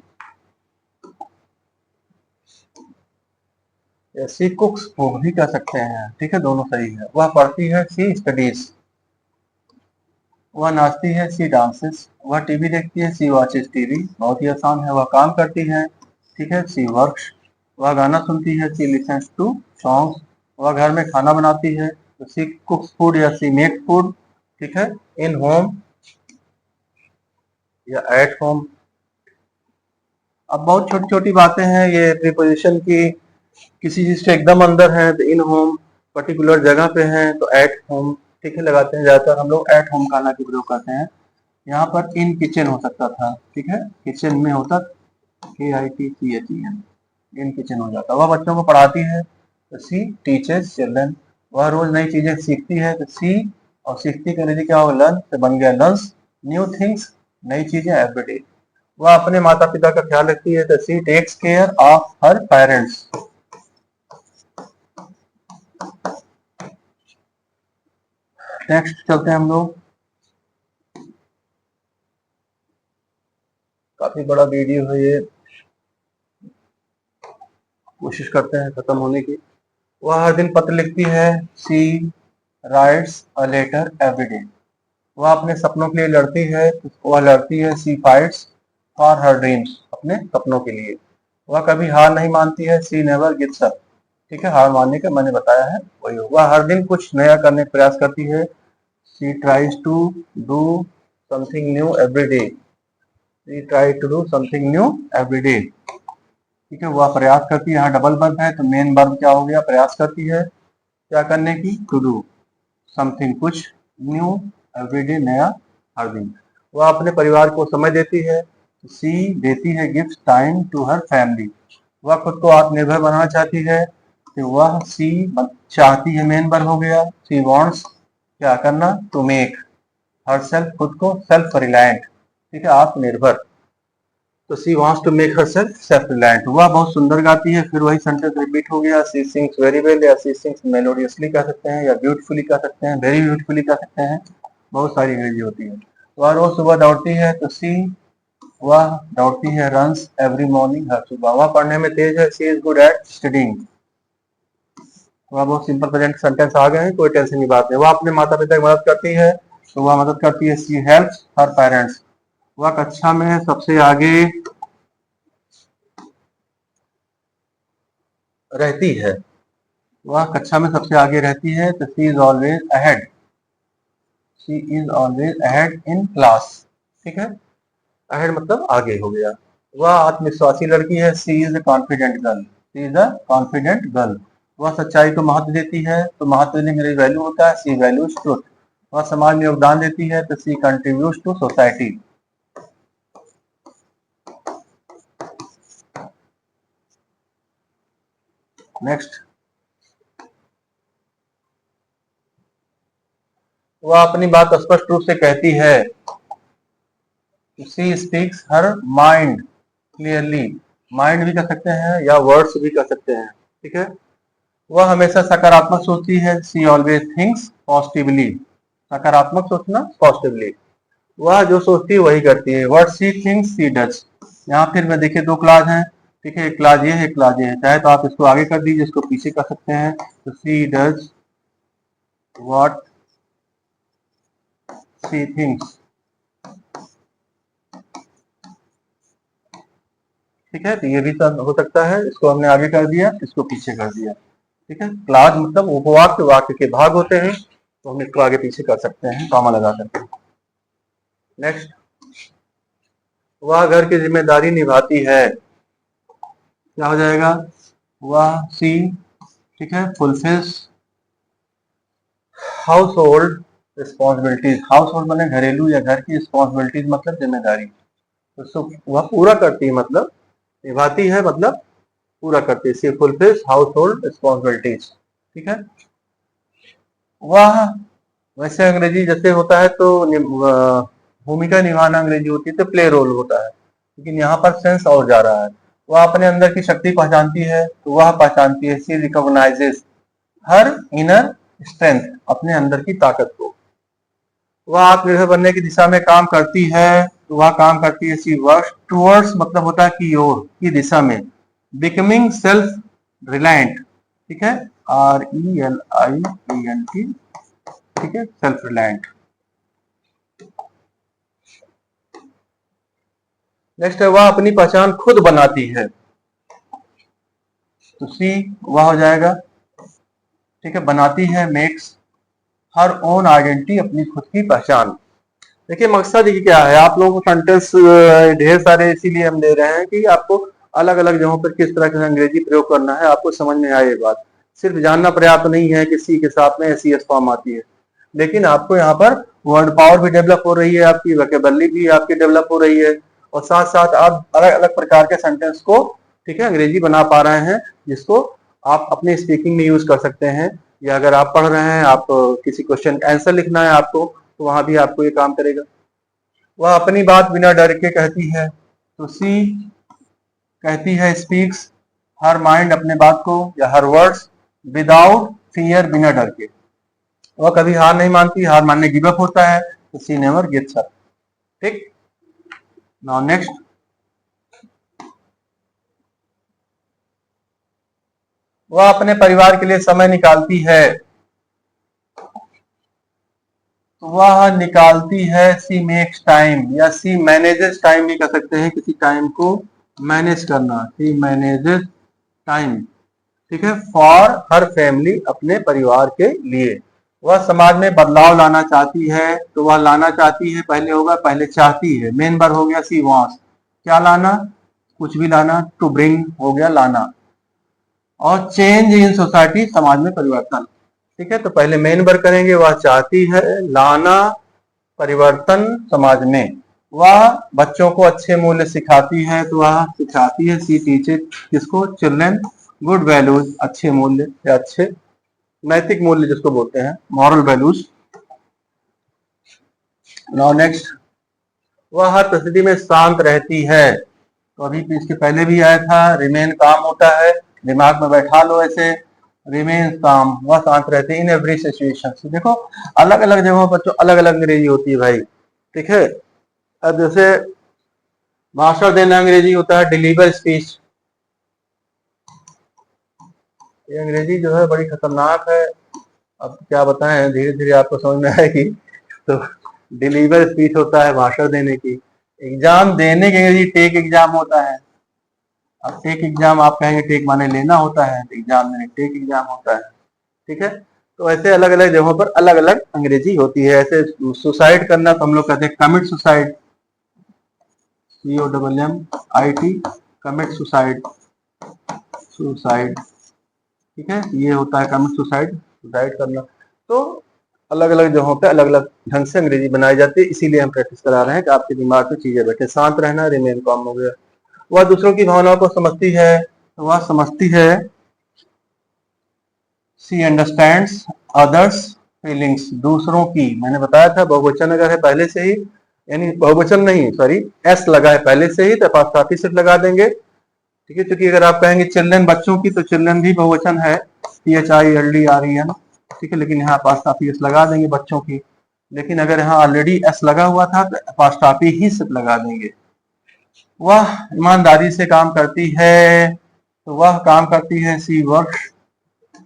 सी कुक्स फूड भी कह सकते हैं। ठीक है, दोनों सही है। वह पढ़ती है, सी स्टडीज। वह नाचती है, सी डांसेस। वह टीवी देखती है, सी वॉचेस टीवी, बहुत ही आसान है। वह काम करती है, ठीक है, सी वर्क्स। वह गाना सुनती है, सी लिसन्स टू सॉन्ग्स। वह घर में खाना बनाती है, तो सी कुक्स फूड या सी मेक फूड। ठीक है, इन होम या एट होम। अब बहुत छोटी छोटी बातें हैं ये प्रीपोजिशन की। किसी चीज के एकदम अंदर है तो इन होम, पर्टिकुलर जगह पे है तो एट होम। ठीक है, लगाते हैं, ज्यादातर हम लोग एट होम खाना की प्रयोग करते हैं। यहाँ पर इन किचन हो सकता था। ठीक है, किचन में होता KITCHEN, इन किचन हो जाता। वह बच्चों को पढ़ाती है, तो सी टीचर्स चिल्ड्रन। वह रोज नई चीजें सीखती है, तो सी, और सीखती का अंग्रेजी क्या होगा? लर्न, तो बन गया लर्न्स। न्यू थिंग्स, नई चीजें एवरीडे। वह अपने माता पिता का ख्याल रखती है, तो she takes care of her parents. Next चलते हैं हम लोग। काफी बड़ा वीडियो है ये, कोशिश करते हैं खत्म होने की। वह हर दिन पत्र लिखती है, she writes a letter every day. वह अपने सपनों के लिए लड़ती है, वह लड़ती है, she fights for her dreams, अपने सपनों के लिए। वह कभी हार नहीं मानती है, शी नेवर गिव्स अप। ठीक है, हार मानने का मैंने बताया है वही। वह हर दिन कुछ नया करने का प्रयास करती है, she tries to do something new every day. She try to do something new every day. ठीक है, वह प्रयास करती है, यहाँ डबल वर्ब है तो मेन वर्ब क्या हो गया, प्रयास करती है क्या करने की, टू डू समथिंग, कुछ, न्यू एवरीडे, नया, हर दिन। वह अपने परिवार को समय देती है, सी देती है gift time to her family. वह खुद को आत्मनिर्भर बनाना चाहती है, कि वह सी चाहती है, मेन वर्ब हो गया, सी वांट्स क्या करना, टू मेक हर सेल्फ, खुद को, सेल्फ रिलायंट। ठीक है, आत्मनिर्भर, तो she wants to make her self reliant. वह बहुत सुंदर गाती है, फिर वही सेंटेंस रिपीट हो गया, सी सिंग्स वेरी वेल, या सी सिंग्स मेलोडियसली कह सकते हैं, या ब्यूटीफुली कह सकते हैं, वेरी ब्यूटीफुली कह सकते हैं, बहुत सारी अंग्रेजी होती है। वह रोज सुबह दौड़ती है, तो सी वह दौड़ती है, रन्स एवरी मॉर्निंग, हर सुबह। वह पढ़ने में तेज है, सी इज गुड एट स्टडिंग। वह बहुत सिंपल प्रेजेंट सेंटेंस आ गए हैं, कोई टेंशन की बात नहीं। वह अपने माता पिता की मदद करती है, तो वह मदद करती है, सी हेल्प्स हर पेरेंट्स। वह कक्षा में सबसे आगे रहती है, वह कक्षा में सबसे आगे रहती है, तो she is always ahead. She is always ahead in class. ठीक है, अहेड मतलब आगे हो गया। वह आत्मविश्वासी लड़की है, she is a confident girl. She is a confident girl. वह सच्चाई को महत्व देती है, तो महत्व देने के लिए वैल्यू होता है, शी वैल्यूज ट्रुथ। वह समाज में योगदान देती है, तो she contributes to society. Next, वह अपनी बात स्पष्ट रूप से कहती है, she speaks her mind clearly. Mind भी कर सकते हैं या वर्ड्स भी कर सकते हैं। ठीक है, वह हमेशा सकारात्मक सोचती है, सी ऑलवेज थिंक्स पॉजिटिवली। सकारात्मक सोचना, पॉजिटिवली। वह जो सोचती है वही करती है, what she thinks she does. यहाँ फिर में देखिए दो क्लास हैं। ठीक है, एक क्लास ये है, एक क्लास ये है। चाहे तो आप इसको आगे कर दीजिए, इसको पीछे कर सकते हैं, तो सी डज व्हाट सी थिंक्स। ठीक है, तो ये भी हो सकता है, इसको हमने आगे कर दिया, इसको पीछे कर दिया। ठीक है, क्लास मतलब उपवाक्य, वाक्य के भाग होते हैं, तो हम इसको आगे पीछे कर सकते हैं कॉमा लगा करके। नेक्स्ट, वह घर की जिम्मेदारी निभाती है, क्या हो जाएगा, वह सी, ठीक है, fulfils house hold responsibilities. House hold मतलब घरेलू या घर की, रिस्पॉन्सिबिलिटीज मतलब जिम्मेदारी। तो वह पूरा करती है, मतलब निभाती है, मतलब पूरा करती है, सी फुलफिल्स हाउस होल्ड रिस्पॉन्सिबिलिटीज। ठीक है, वह, वैसे अंग्रेजी जैसे होता है तो भूमिका निभाना अंग्रेजी होती है तो प्ले रोल होता है, लेकिन यहाँ पर सेंस और जा रहा है। वह अपने अंदर की शक्ति पहचानती है, तो वह पहचानती है, सी रिकॉग्नाइजेस हर इनर स्ट्रेंथ, अपने अंदर की ताकत को। वह आत्मनिर्भर बनने की दिशा में काम करती है, तो वह काम करती है, सी वर्क्स टुवर्ड्स मतलब होता है की ओर, की दिशा में, बिकमिंग सेल्फ रिलायंट। ठीक है, RELIANT। ठीक है, सेल्फ रिलायंट। नेक्स्ट है, वह अपनी पहचान खुद बनाती है, तो सी वह हो जाएगा। ठीक है, बनाती है, मेक्स हर ओन आइडेंटिटी, अपनी खुद की पहचान। देखिए मकसद ये क्या है, आप लोगों को सेंटेंस ढेर सारे इसीलिए हम दे रहे हैं कि आपको अलग अलग जगहों पर किस तरह का अंग्रेजी प्रयोग करना है, आपको समझ में आए। ये बात सिर्फ जानना पर्याप्त नहीं है कि सी के साथ में एस फॉर्म आती है, लेकिन आपको यहाँ पर वर्ड पावर भी डेवलप हो रही है, आपकी वोकेबलरी भी आपकी डेवलप हो रही है, और साथ साथ आप अलग अलग प्रकार के सेंटेंस को, ठीक है, अंग्रेजी बना पा रहे हैं, जिसको आप अपने स्पीकिंग में यूज कर सकते हैं। या अगर आप पढ़ रहे हैं, आप किसी क्वेश्चन का आंसर लिखना है आपको, तो वहां भी आपको ये काम करेगा। वह अपनी बात बिना डर के कहती है। तो सी कहती है स्पीक्स हर माइंड, अपने बात को या हर वर्ड्स विदाउट फियर, बिना डर के। वह कभी हार नहीं मानती, हार मानने गिव अप होता है। तो सी नेवर गिव्स अप। ठीक। नाउ नेक्स्ट, वह अपने परिवार के लिए समय निकालती है। वह निकालती है, सी मेक्स टाइम, या सी मैनेजेस टाइम भी कह सकते हैं, किसी टाइम को मैनेज करना। सी मैनेजेस टाइम, ठीक है, फॉर हर फैमिली, अपने परिवार के लिए। वह समाज में बदलाव लाना चाहती है। तो वह लाना चाहती है, पहले होगा, पहले चाहती है, मेन वर्ब हो गया सी वांट्स। क्या लाना? कुछ भी लाना। टू ब्रिंग हो गया लाना। और चेंज इन सोसाइटी, समाज में परिवर्तन। ठीक है, तो पहले मेन वर्ब करेंगे, वह चाहती है, लाना, परिवर्तन समाज में। वह बच्चों को अच्छे मूल्य सिखाती है। तो वह सिखाती है, सी टीचर किसको? चिल्ड्रन गुड वैल्यूज, अच्छे मूल्य या अच्छे नैतिक मूल्य जिसको बोलते हैं, मॉरल वैल्यूज। नाउ नेक्स्ट, वह हर परिस्थिति में शांत रहती है। तो अभी इसके पहले भी आया था, रिमेन काम होता है, दिमाग में बैठा लो ऐसे, रिमेन काम, वह शांत रहती है इन एवरी सिचुएशन। देखो अलग अलग जगहों पर तो अलग अलग अंग्रेजी होती है भाई। ठीक है, अब जैसे भाषण देना अंग्रेजी होता है डिलीवर स्पीच। ये अंग्रेजी जो है बड़ी खतरनाक है, अब क्या बताएं, धीरे धीरे आपको समझ में आएगी। तो डिलीवर स्पीच होता है भाषण देने की। एग्जाम देने की अंग्रेजी टेक एग्जाम होता है। अब टेक एग्जाम आप कहेंगे, टेक माने लेना होता है, एग्जाम देने टेक एग्जाम होता है। ठीक है, तो ऐसे अलग अलग जगहों पर अलग अलग अंग्रेजी होती है। ऐसे सुसाइड करना तो हम लोग कहते हैं commit suicide, COMMIT, commit suicide, suicide. ठीक है, ये होता है कमिट सुसाइड, सुसाइड करना। तो अलग अलग जगहों पे अलग अलग ढंग से अंग्रेजी बनाई जाती है, इसीलिए हम प्रैक्टिस करा रहे हैं कि आपके दिमाग में चीजें बैठे। शांत रहना, रिमेन काम हो गया। वह दूसरों की भावनाओं को समझती है। तो वह समझती है, सी अंडरस्टैंड्स अदर्स फीलिंग्स, दूसरों की। मैंने बताया था बहुवचन अगर है पहले से ही, यानी बहुवचन नहीं, सॉरी, एस लगा है पहले से ही, तो अपोस्ट्रोफी सिर्फ लगा देंगे। ठीक है, क्योंकि अगर आप कहेंगे चिल्ड्रन बच्चों की, तो चिल्ड्रन भी बहुवचन है, CHILDREN। ठीक है, लेकिन यहाँ अपोस्ट्रोफी एस लगा देंगे बच्चों की। लेकिन अगर यहाँ ऑलरेडी एस लगा हुआ था तो अपोस्ट्रोफी ही सिर्फ लगा देंगे। वह ईमानदारी से काम करती है। तो वह काम करती है, सी वर्क्स,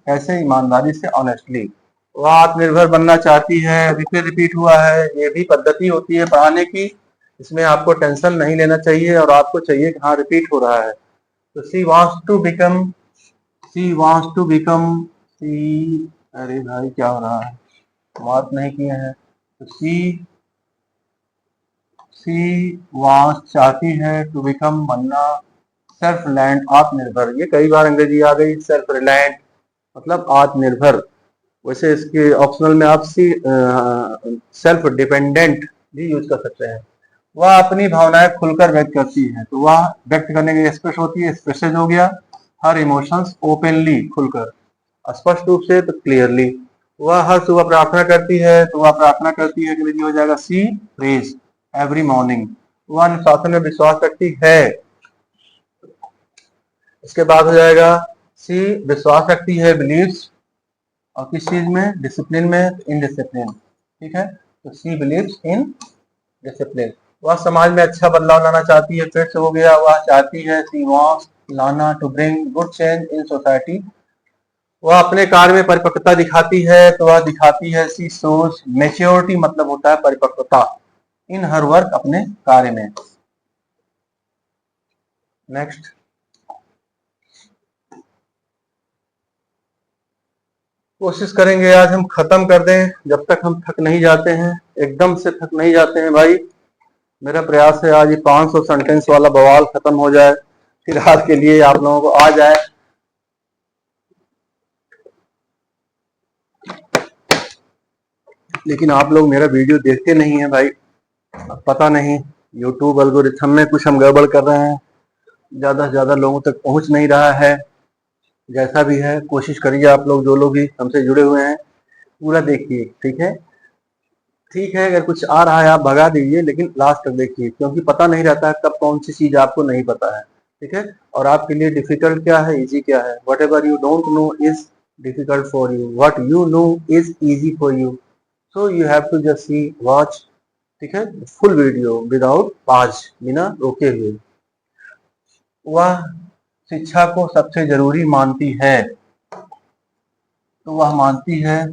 कैसे? ईमानदारी से, ऑनेस्टली। वह आत्मनिर्भर बनना चाहती है। रिपीट रिपीट हुआ है, ये भी पद्धति होती है पढ़ाने की, इसमें आपको टेंशन नहीं लेना चाहिए और आपको चाहिए कि हाँ रिपीट हो रहा है। तो she wants to become, she wants to become, she, अरे भाई क्या हो रहा है, बात नहीं किए हैं। तो सी वांट्स, चाहती है, टू बिकम, बनना, सेल्फ रिलायंट, आत्मनिर्भर। ये कई बार अंग्रेजी आ गई, सेल्फ रिलायंट मतलब आत्मनिर्भर। वैसे इसके ऑप्शनल में आप सी सेल्फ डिपेंडेंट भी यूज कर सकते हैं। वह अपनी भावनाएं खुलकर व्यक्त करती है। तो वह व्यक्त करने के लिए एक्सप्रेस होती है, एक्सप्रेसेज हो गया। हर इमोशंस ओपनली, खुलकर, स्पष्ट रूप से, तो क्लियरली। वह हर सुबह प्रार्थना करती है। तो वह प्रार्थना करती है, अंग्रेजी हो जाएगा सी प्रेज एवरी मॉर्निंग। वह अनुशासन में विश्वास रखती है। इसके बाद हो जाएगा, सी विश्वास रखती है, बिलीव्स, और किस चीज में? डिसिप्लिन में, इन डिसिप्लिन। ठीक है, तो सी बिलीव्स इन डिसिप्लिन। वह समाज में अच्छा बदलाव लाना चाहती है, फिर से हो गया, वह चाहती है, सी वांट्स, लाना, to bring good change in society. वह अपने कार्य में परिपक्वता दिखाती है। तो वह दिखाती है, सी शोज मैच्योरिटी, मतलब होता है परिपक्वता, इन हर वर्क, अपने कार्य में। नेक्स्ट, कोशिश करेंगे आज हम खत्म कर दें, जब तक हम थक नहीं जाते हैं, एकदम से थक नहीं जाते हैं भाई। मेरा प्रयास है आज ये 500 सेंटेंस वाला बवाल खत्म हो जाए, फिलहाल के लिए आप लोगों को आ जाए। लेकिन आप लोग मेरा वीडियो देखते नहीं है भाई, पता नहीं यूट्यूब एल्गोरिथम में कुछ हम गड़बड़ कर रहे हैं, ज्यादा से ज्यादा लोगों तक पहुंच नहीं रहा है। जैसा भी है कोशिश करिए, आप लोग जो लोग भी हमसे जुड़े हुए हैं पूरा देखिए। ठीक है, ठीक है, अगर कुछ आ रहा है आप भगा दीजिए, लेकिन लास्ट तक देखिए, क्योंकि पता नहीं रहता है कब कौन सी चीज आपको नहीं पता है। ठीक है, और आपके लिए डिफिकल्ट क्या है, इजी क्या है। Whatever you don't know is difficult for you, what you know is easy for you. So you have to just see watch, ठीक है, फुल वीडियो विदाउट पाज, बिना रोके हुए। वह शिक्षा को सबसे जरूरी मानती है, तो वह मानती है,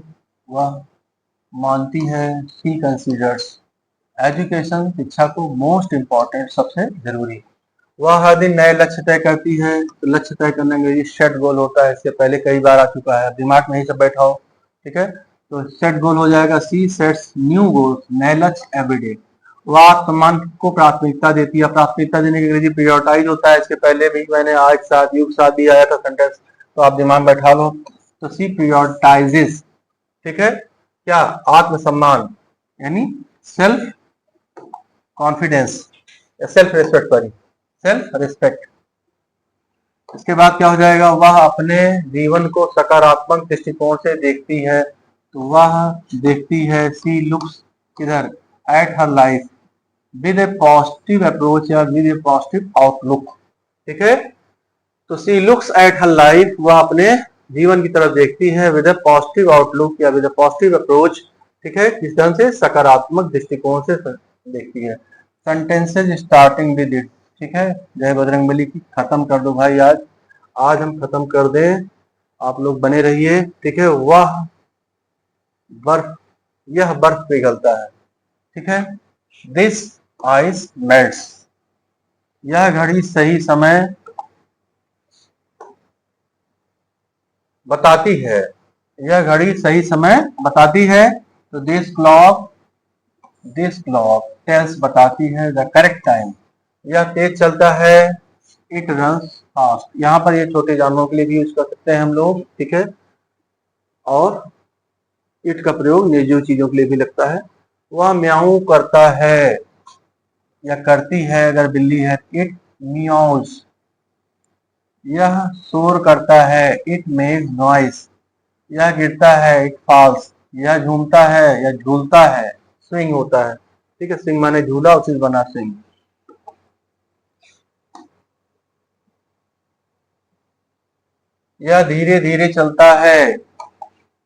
वह मानती है, शी कंसीडर्स एजुकेशन, शिक्षा को मोस्ट इम्पॉर्टेंट, सबसे जरूरी। वह हर दिन नए लक्ष्य तय करती है, तो लक्ष्य तय करने के लिए सेट गोल होता है, इससे पहले कई बार आ चुका है, दिमाग में ही सब बैठा हो। ठीक है, तो सेट गोल हो जाएगा, सी सेट्स न्यू गोल्स, नए लक्ष्य एवरीडे। वह आत्मसम्मान को प्राथमिकता देती है, प्राथमिकता देने के अंग्रेजी प्रायोरिटाइज होता है, इसके पहले भी मैंने आज साथ युग साथ भी आया था सेंटेंस, तो आप दिमाग बैठा लो। तो सी प्रायोरिटाइजेस, ठीक है, क्या, आत्मसम्मान, यानी सेल्फ कॉन्फिडेंस या self respect, sorry, self respect. इसके बाद क्या हो जाएगा, वह अपने जीवन को सकारात्मक दृष्टिकोण से देखती है, तो वह देखती है, सी लुक्स, किधर, at her life with A positive approach या विद ए पॉजिटिव आउटलुक। ठीक है, तो सी लुक्स एट हर लाइफ, वह अपने जीवन की तरफ देखती है, विद ए पॉजिटिव आउटलुक या विद ए पॉजिटिव अप्रोच। ठीक है, किस ढंग से, सकारात्मक दृष्टिकोण से देखती है। सेंटेंसेज स्टार्टिंग विद इट, ठीक है, जय बजरंगबली की खत्म कर दो भाई, आज आज हम खत्म कर दें, आप लोग बने रहिए। ठीक है, वह बर्फ, यह बर्फ पिघलता है। ठीक है, दिस आइस मेल्ट्स, यह घड़ी सही समय बताती है, यह घड़ी सही समय बताती है, तो दिस क्लॉक टेल्स बताती है द करेक्ट टाइम, यह तेज चलता है, इट रन्स फास्ट। यहाँ पर ये छोटे जानवरों के लिए भी यूज कर सकते हैं हम लोग। ठीक है, और इट का प्रयोग निर्जीव चीजों के लिए भी लगता है। वह म्याऊ करता है या करती है, अगर बिल्ली है, इट मियाउज, यह शोर करता है, इट मेक्स नॉइस, यह गिरता है, इट फॉल्स, यह झूमता है या झूलता है, स्विंग होता है। ठीक है, स्विंग माने झूला, उसी से बना स्विंग। यह धीरे धीरे चलता है,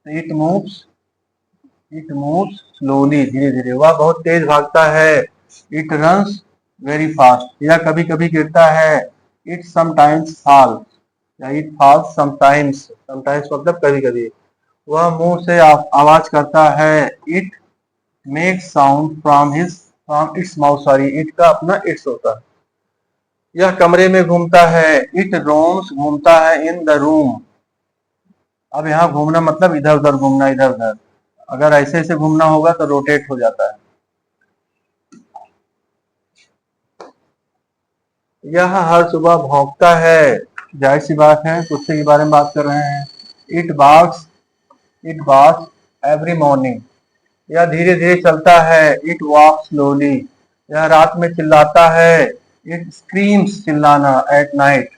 it moves, it moves slowly, धीरे धीरे। वह बहुत तेज भागता है, इट रन्स वेरी फास्ट, यह कभी कभी गिरता है, इट समटाइम्स फॉल या इट फॉल्स समटाइम्स, समटाइम्स मतलब कभी कभी। वह मुंह से आवाज करता है, it make sound from its mouth, sorry, it का अपना इट्स होता है। यह कमरे में घूमता है, इट रोम्स, घूमता है, इन द रूम। अब यहाँ घूमना मतलब इधर उधर घूमना, इधर उधर, अगर ऐसे ऐसे घूमना होगा तो रोटेट हो जाता है। यह हर सुबह भौंकता है, जाहिर सी बात है, कुत्ते के बारे में बात कर रहे हैं। It barks, it barks every morning, यह धीरे धीरे चलता है, इट वॉक स्लोली, यह रात में चिल्लाता है, इट स्क्रीम्स, चिल्लाना, एट नाइट।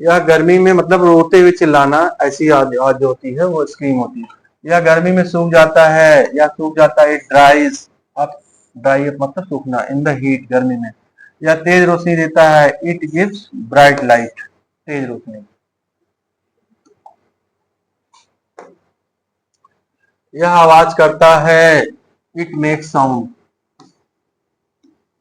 यह गर्मी में मतलब रोते हुए चिल्लाना, ऐसी आवाज जो होती है वो स्क्रीम होती है। यह गर्मी में सूख जाता है, या सूख जाता है, इट ड्राइज अप, ड्राई अप मतलब सूखना, इन द हीट, गर्मी में। यह तेज रोशनी देता है, इट गिव्स ब्राइट लाइट, तेज रोशनी। यह आवाज करता है, it makes sound,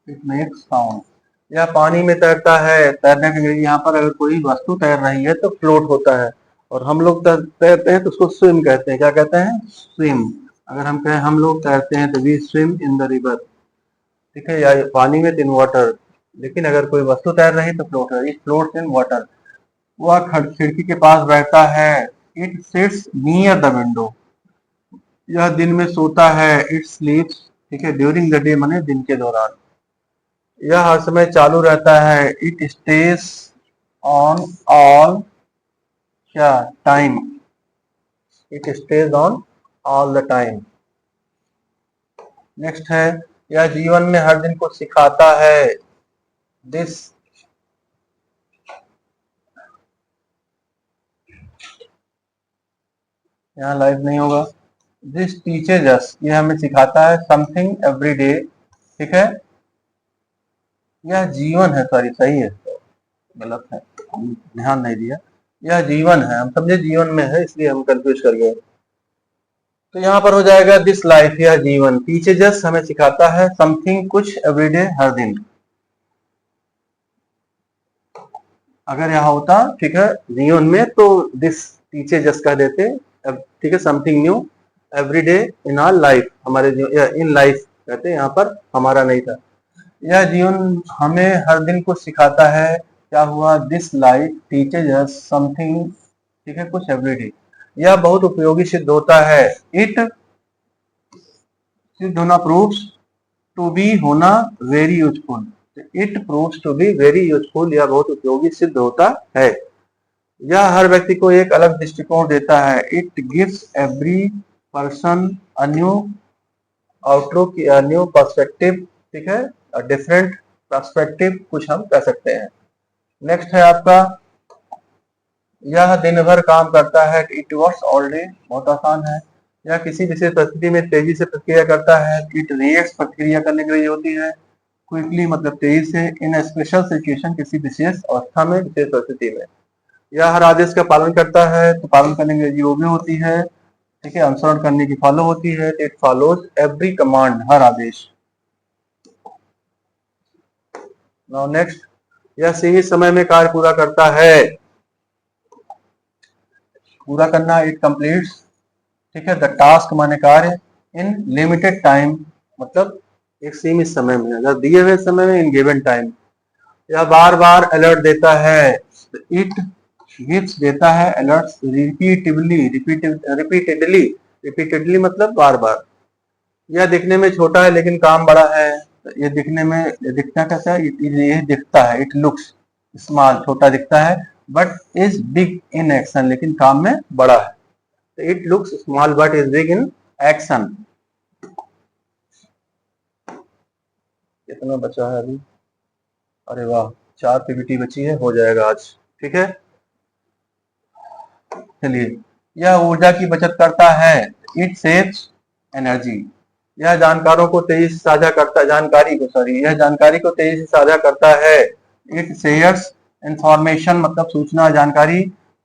it makes sound. यह पानी में तैरता है, तैरने के लिए यहाँ पर अगर कोई वस्तु तैर रही है तो फ्लोट होता है, और हम लोग तैरते हैं तो उसको स्विम कहते हैं। क्या कहते हैं, स्विम। अगर हम कहें हम लोग तैरते हैं तो we swim in the river. ठीक है, या पानी में, इन वाटर। लेकिन अगर कोई वस्तु तैर रही है तो फ्लोट है, इट फ्लोट्स इन वाटर। वह खिड़की के पास बैठता है, it sits near the window, यह दिन में सोता है, इट स्लीप्स, ठीक है, ड्यूरिंग द डे माने दिन के दौरान। यह हर समय चालू रहता है, इट स्टेज ऑन ऑल, क्या, time, it stage on all the time. Next है, यह जीवन में हर दिन को सिखाता है, दिस, यहाँ लाइव नहीं होगा, दिस टीचेज अस, ये हमें सिखाता है समथिंग एवरी डे, ठीक है। यह जीवन है, सॉरी सही है, गलत है, हम ध्यान नहीं दिया। यह जीवन है, हम समझे जीवन में है इसलिए हम कंफ्यूज कर गए। तो यहाँ पर हो जाएगा दिस लाइफ, यह जीवन। टीचेज अस हमें सिखाता है समथिंग कुछ एवरीडे हर दिन। अगर यहाँ होता ठीक है जीवन में तो दिस टीचेज कह देते, ठीक है, something new every day in our life, हमारे इन लाइफ कहते, यहाँ पर हमारा नहीं था। यह जीवन हमें हर दिन कुछ सिखाता है, क्या हुआ, this life teaches us something, ठीक है, कुछ एवरी डे। यह बहुत उपयोगी सिद्ध होता है, इट सिद्ध होना प्रूव्स टू बी होना very useful, it proves to be very useful, यह बहुत उपयोगी सिद्ध होता है। यह हर व्यक्ति को एक अलग दृष्टिकोण देता है, it gives every person a new outlook, new perspective, ठीक है, डिफरेंट पर्सपेक्टिव कुछ हम कह सकते हैं। नेक्स्ट है आपका, यह दिन भर काम करता है, इट वर्क्स ऑल डे, बहुत आसान है। यह किसी विशेष परिस्थिति में तेजी से प्रतिक्रिया करता है, इट रिएक्ट्स, प्रतिक्रिया करने के लिए होती है, क्विकली मतलब तेजी से, इन स्पेशल सिचुएशन, किसी विशेष अवस्था में, विशेष परिस्थिति में। यह हर आदेश का पालन करता है, तो पालन करने के लिए वो भी होती है, ठीक है, अनुसरण करने की फॉलो होती है, इट फॉलोज एवरी कमांड, हर आदेश। नाउ नेक्स्ट, यह सीमित समय में कार्य पूरा करता है, पूरा करना, इट कंप्लीट्स, ठीक है, द टास्क माने कार्य, इन लिमिटेड टाइम मतलब एक सीमित समय में, अगर दिए हुए समय में, इन गिवन टाइम। यह बार बार अलर्ट देता है, इट गिव्स देता है अलर्ट्स रिपीटेडली, रिपीटेडली, रिपीटेडली मतलब बार बार। यह दिखने में छोटा है लेकिन काम बड़ा है, ये दिखने में, ये दिखता कैसा है, ये दिखता है, इट लुक्स स्मॉल, छोटा दिखता है, but is big in action, लेकिन काम में बड़ा है, तो it looks small but is big in action. कितना बचा है अभी, अरे वाह 4 पीपीटी बची है, हो जाएगा आज, ठीक है। चलिए, यह ऊर्जा की बचत करता है, इट सेव्स एनर्जी। यह जानकारों को तेजी से साझा करता है, जानकारी को, सॉरी, यह जानकारी को तेजी से साझा करता है, इट शेयर्स इंफॉर्मेशन मतलब सूचना, जानकारी,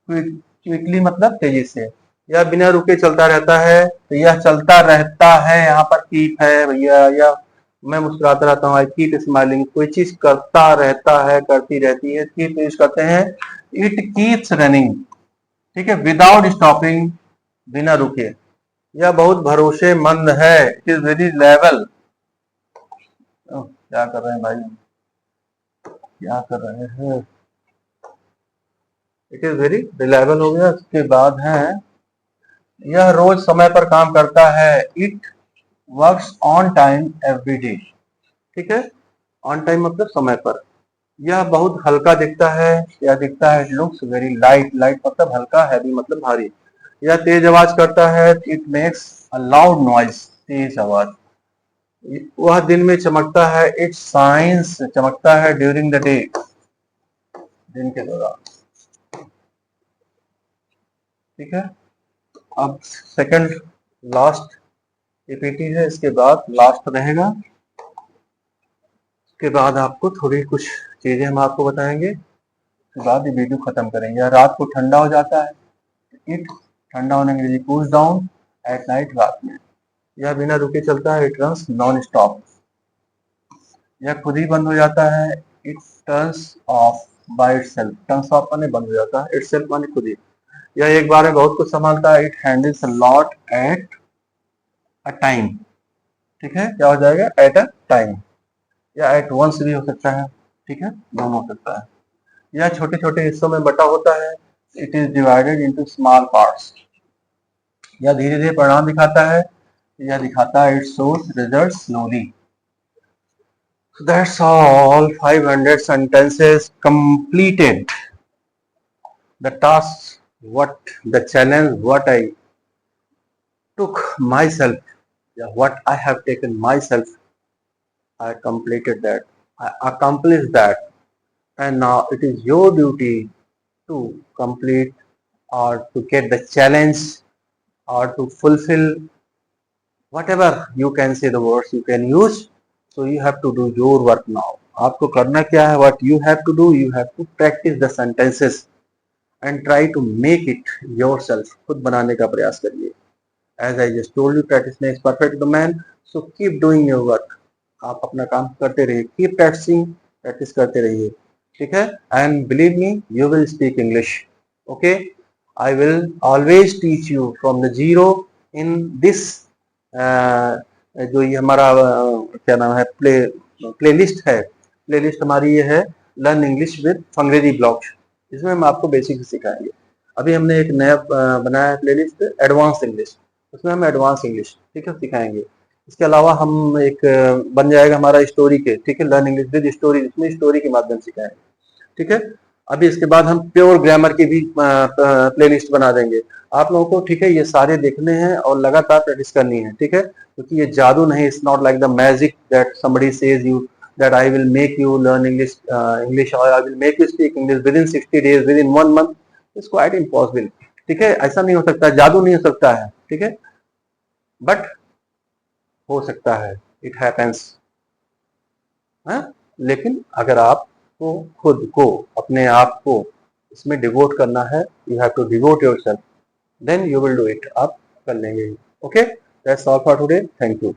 क्विकली मतलब तेजी से। यह बिना रुके चलता रहता है, तो यह चलता रहता है, यहाँ पर कीप है भैया, या मैं मुस्कुराता रहता हूँ, आई कीप स्माइलिंग, कोई चीज करता रहता है, करती रहती है, कीप यूज करते हैं, इट कीप्स रनिंग, ठीक है, विदाउट स्टॉपिंग, बिना रुके। यह बहुत भरोसेमंद है, इट इज वेरी लेवल, क्या कर रहे हैं भाई, क्या कर रहे हैं, इट इज वेरी रिलायबल हो गया। इसके बाद है, यह रोज समय पर काम करता है, it works on time every day, ठीक है, ऑन टाइम मतलब समय पर। यह बहुत हल्का दिखता है, यह दिखता है, it looks very light, light मतलब हल्का, हैवी मतलब भारी। यह तेज आवाज करता है, it makes a loud noise, तेज आवाज। वह दिन में चमकता है, इट शाइन्स, चमकता है, ड्यूरिंग द डे, दिन के दौरान, ठीक है। अब सेकंड लास्ट पीपीटी है, इसके बाद लास्ट रहेगा, इसके बाद आपको थोड़ी कुछ चीजें हम आपको बताएंगे, उसके बाद ये वीडियो खत्म करेंगे। रात को ठंडा हो जाता है, इट ठंडा होने के लिए कूल्स डाउन एट नाइट, रात में। यह बिना रुके चलता है, इट रन्स नॉन स्टॉप। यह खुद ही बंद हो जाता है, it turns of by itself, turns of माने बंद हो जाता है, इटसेल्फ माने खुद ही। यह एक बार में बहुत कुछ संभालता है, it handles a lot at a time, ठीक है, क्या हो जाएगा, एट अ टाइम, या एट वंस भी हो सकता है, ठीक है, दोनों हो सकता है। यह छोटे छोटे हिस्सों में बटा होता है, it is divided into small parts. यह धीरे धीरे परिणाम दिखाता है, यह दिखाता है, it shows result slowly. That's all, 500 sentences completed. The task, what the challenge, what I took myself, yeah, what I have taken myself, I completed that, I accomplished that, and now it is your duty to complete or to get the challenge or to fulfill whatever you can say the words you can use, so you have to do your work now. आपको करना क्या है? What you have to do, you have to practice the sentences and try to make it yourself. खुद बनाने का प्रयास करिए. As I just told you, practice makes perfect the man. So keep doing your work. आप अपना काम करते रहिए. Keep practicing, practice करते रहिए. ठीक है? And believe me, you will speak English. Okay? I will always teach you from the zero in this जो ये हमारा क्या नाम है प्लेलिस्ट है. प्लेलिस्ट हमारी ये है लर्न इंग्लिश विद अंग्रेजी ब्लॉग्स. इसमें हम आपको बेसिक सिखाएंगे. अभी हमने एक नया बनाया है प्लेलिस्ट एडवांस इंग्लिश. उसमें हम एडवांस इंग्लिश ठीक है सिखाएंगे. इसके अलावा हम एक बन जाएगा हमारा स्टोरी के. ठीक है, लर्न इंग्लिश विद स्टोरी. इसमें स्टोरी के माध्यम सिखाएंगे. ठीक है. अभी इसके बाद हम प्योर ग्रामर की भी प्लेलिस्ट बना देंगे आप लोगों को. ठीक है, ये सारे देखने हैं और लगातार प्रैक्टिस करनी है. ठीक है, क्योंकि ये जादू नहीं. It's not like the magic that somebody says you that I will make you learn English और I will make you speak English within 60 days, within 1 month. It's quite impossible. ठीक है, ऐसा नहीं हो सकता. जादू नहीं हो सकता है. ठीक है, बट हो सकता है. It happens. लेकिन अगर आप को खुद को अपने आप को इसमें डिवोट करना है, you have to devote yourself, then you will do it. आप कर लेंगे. Okay, that's all for today. Thank you.